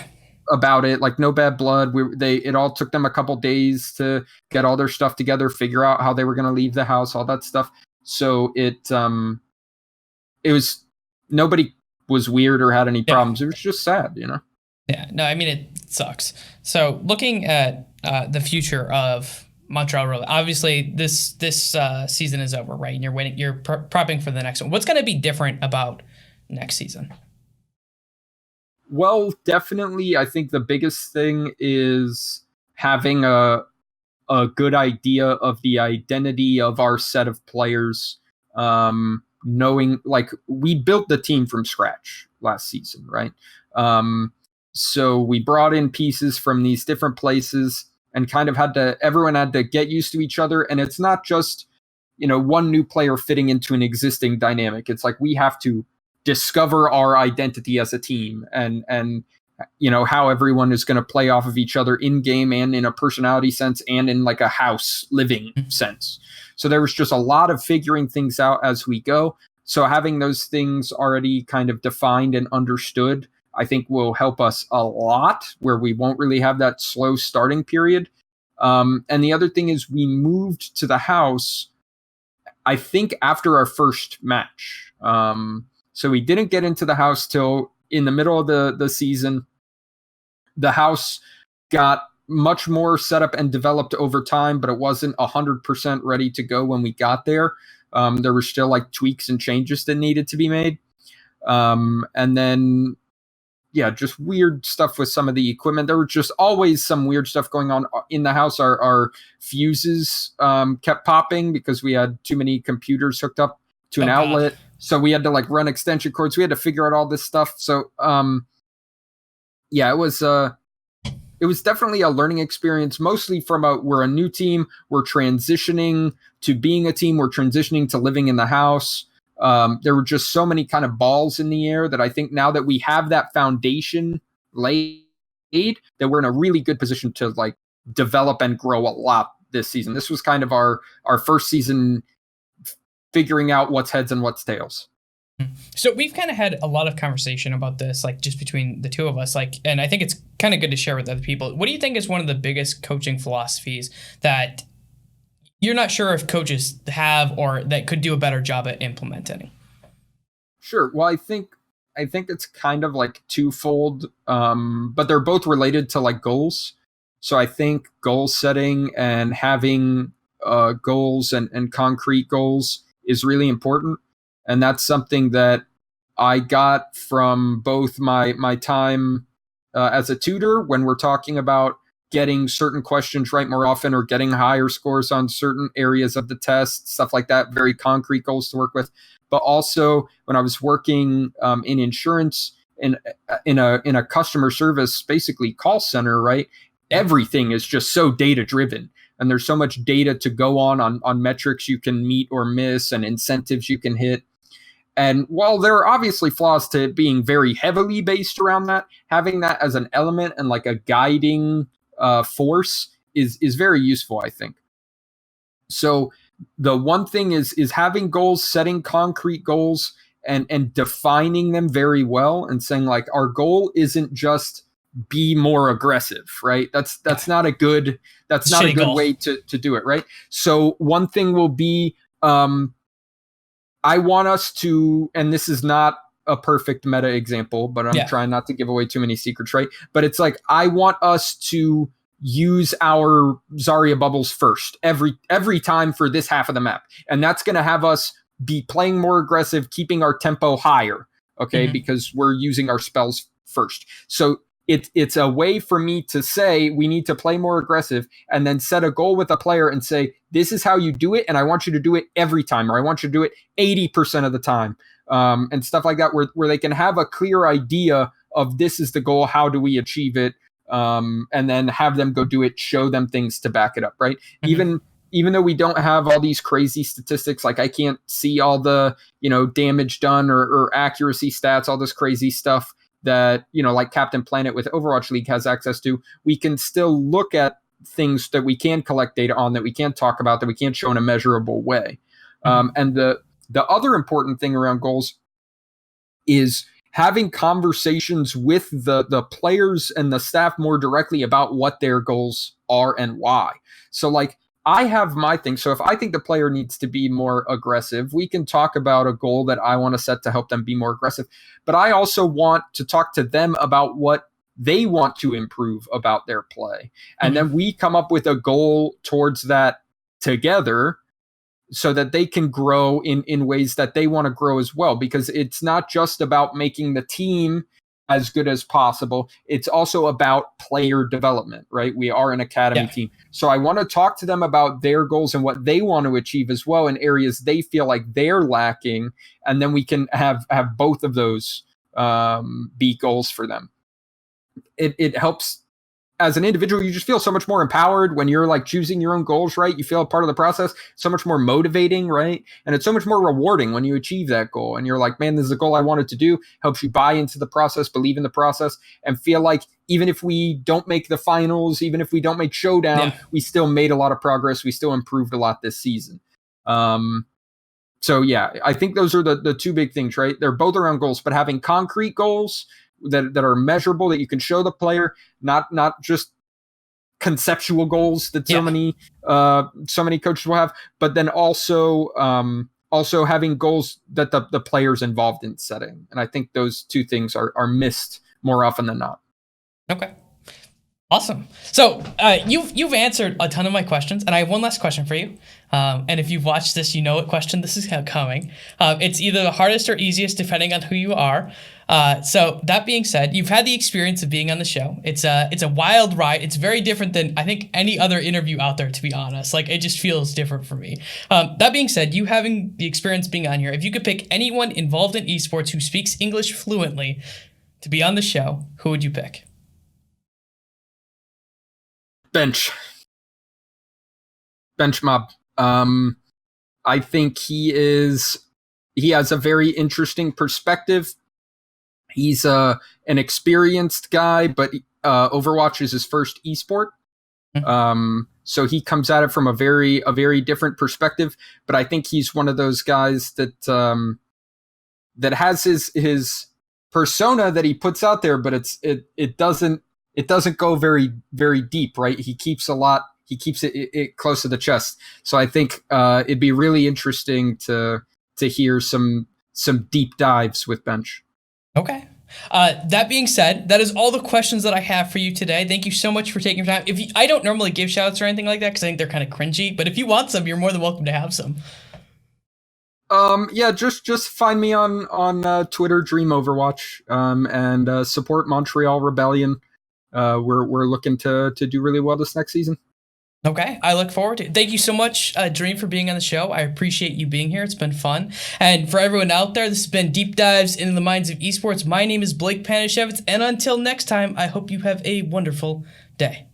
About it, no bad blood. It all took them a couple days to get all their stuff together, figure out how they were going to leave the house, all that stuff. So it was, nobody was weird or had any problems. It was just sad, Yeah, no, I mean, it sucks. So looking at the future of Montreal Rebellion, obviously this season is over, right? And you're prepping for the next one. What's going to be different about next season? Well, definitely, I think the biggest thing is having a good idea of the identity of our set of players. Knowing, we built the team from scratch last season, right? So we brought in pieces from these different places and kind of everyone had to get used to each other. And it's not just, one new player fitting into an existing dynamic. It's we have to discover our identity as a team and how everyone is going to play off of each other in game and in a personality sense and in a house living sense. So there was just a lot of figuring things out as we go. So having those things already kind of defined and understood, I think will help us a lot, where we won't really have that slow starting period. And the other thing is, we moved to the house, I think, after our first match. So we didn't get into the house till in the middle of the season. The house got much more set up and developed over time, but it wasn't 100% ready to go when we got there. There were still tweaks and changes that needed to be made. And then, just weird stuff with some of the equipment. There was just always some weird stuff going on in the house. Our fuses kept popping because we had too many computers hooked up to an Oh God. outlet. So we had to like run extension cords. We had to figure out all this stuff. So yeah, it was definitely a learning experience, mostly from we're a new team. We're transitioning to being a team. We're transitioning to living in the house. There were just so many kind of balls in the air that I think now that we have that foundation laid, that we're in a really good position to like develop and grow a lot this season. This was kind of our first season figuring out what's heads and what's tails. So we've kind of had a lot of conversation about this, like just between the two of us, like, and I think it's kind of good to share with other people. What do you think is one of the biggest coaching philosophies that you're not sure if coaches have or that could do a better job at implementing? Sure. Well, I think it's kind of like twofold, but they're both related to like goals. So I think goal setting and having goals and concrete goals is really important. And that's something that I got from both my time as a tutor when we're talking about getting certain questions right more often or getting higher scores on certain areas of the test, stuff like that, very concrete goals to work with. But also when I was working in insurance in a customer service, basically call center, right? Everything is just so data driven. And there's so much data to go on metrics you can meet or miss and incentives you can hit. And while there are obviously flaws to it being very heavily based around that, having that as an element and like a guiding force is very useful, I think. So the one thing is having goals, setting concrete goals and defining them very well and saying like our goal isn't just be more aggressive, right? That's not a good Goal. way to do it, right? So one thing will be I want us to, and this is not a perfect meta example, but I'm trying not to give away too many secrets, right? But it's like, I want us to use our Zarya bubbles first every time for this half of the map. And that's going to have us be playing more aggressive, keeping our tempo higher, okay? Because we're using our spells first. So it's a way for me to say we need to play more aggressive and then set a goal with a player and say, this is how you do it. And I want you to do it every time, or I want you to do it 80% of the time. And stuff like that, where they can have a clear idea of this is the goal. How do we achieve it? And then have them go do it, show them things to back it up. Right. Even though we don't have all these crazy statistics, like I can't see all the, damage done or accuracy stats, all this crazy stuff that, like Captain Planet with Overwatch League has access to, we can still look at things that we can collect data on, that we can talk about, that we can't show in a measurable way. And the other important thing around goals is having conversations with the players and the staff more directly about what their goals are and why. So like, I have my thing. So if I think the player needs to be more aggressive, we can talk about a goal that I want to set to help them be more aggressive. But I also want to talk to them about what they want to improve about their play. And then we come up with a goal towards that together so that they can grow in ways that they want to grow as well. Because it's not just about making the team as good as possible. It's also about player development, right? We are an academy team. So I want to talk to them about their goals and what they want to achieve as well in areas they feel like they're lacking. And then we can have both of those be goals for them. It helps. As an individual, you just feel so much more empowered when you're like choosing your own goals, right? You feel a part of the process, so much more motivating, right? And it's so much more rewarding when you achieve that goal. And you're like, man, this is a goal I wanted to do. Helps you buy into the process, believe in the process, and feel like even if we don't make the finals, even if we don't make Showdown, we still made a lot of progress. We still improved a lot this season. So yeah, I think those are the two big things, right? They're both around goals, but having concrete goals that are measurable, that you can show the player, not just conceptual goals that so many coaches will have, but then also having goals that the player's involved in setting. And I think those two things are missed more often than not. Okay. Awesome. So you've answered a ton of my questions, and I have one last question for you. And if you've watched this, you know what question this is coming. It's either the hardest or easiest, depending on who you are. So that being said, you've had the experience of being on the show. It's a wild ride. It's very different than I think any other interview out there, to be honest. Like, it just feels different for me. That being said, you having the experience being on here, if you could pick anyone involved in esports who speaks English fluently to be on the show, who would you pick? Bench mob. I think he has a very interesting perspective. He's an experienced guy, but Overwatch is his first esport. So he comes at it from a very different perspective. But I think he's one of those guys that that has his persona that he puts out there, but it doesn't go very deep, right? He keeps it close to the chest. So I think it'd be really interesting to hear some deep dives with Bench. Okay. That being said, that is all the questions that I have for you today. Thank you so much for taking your time. I don't normally give shouts or anything like that because I think they're kind of cringy, but if you want some, you're more than welcome to have some. Yeah, just find me on Twitter, Dream Overwatch, and support Montreal Rebellion. We're looking to do really well this next season. Okay, I look forward to it. Thank you so much, Dream, for being on the show. I appreciate you being here. It's been fun. And for everyone out there, this has been Deep Dives into the Minds of Esports. My name is Blake Panashevitz, and until next time, I hope you have a wonderful day.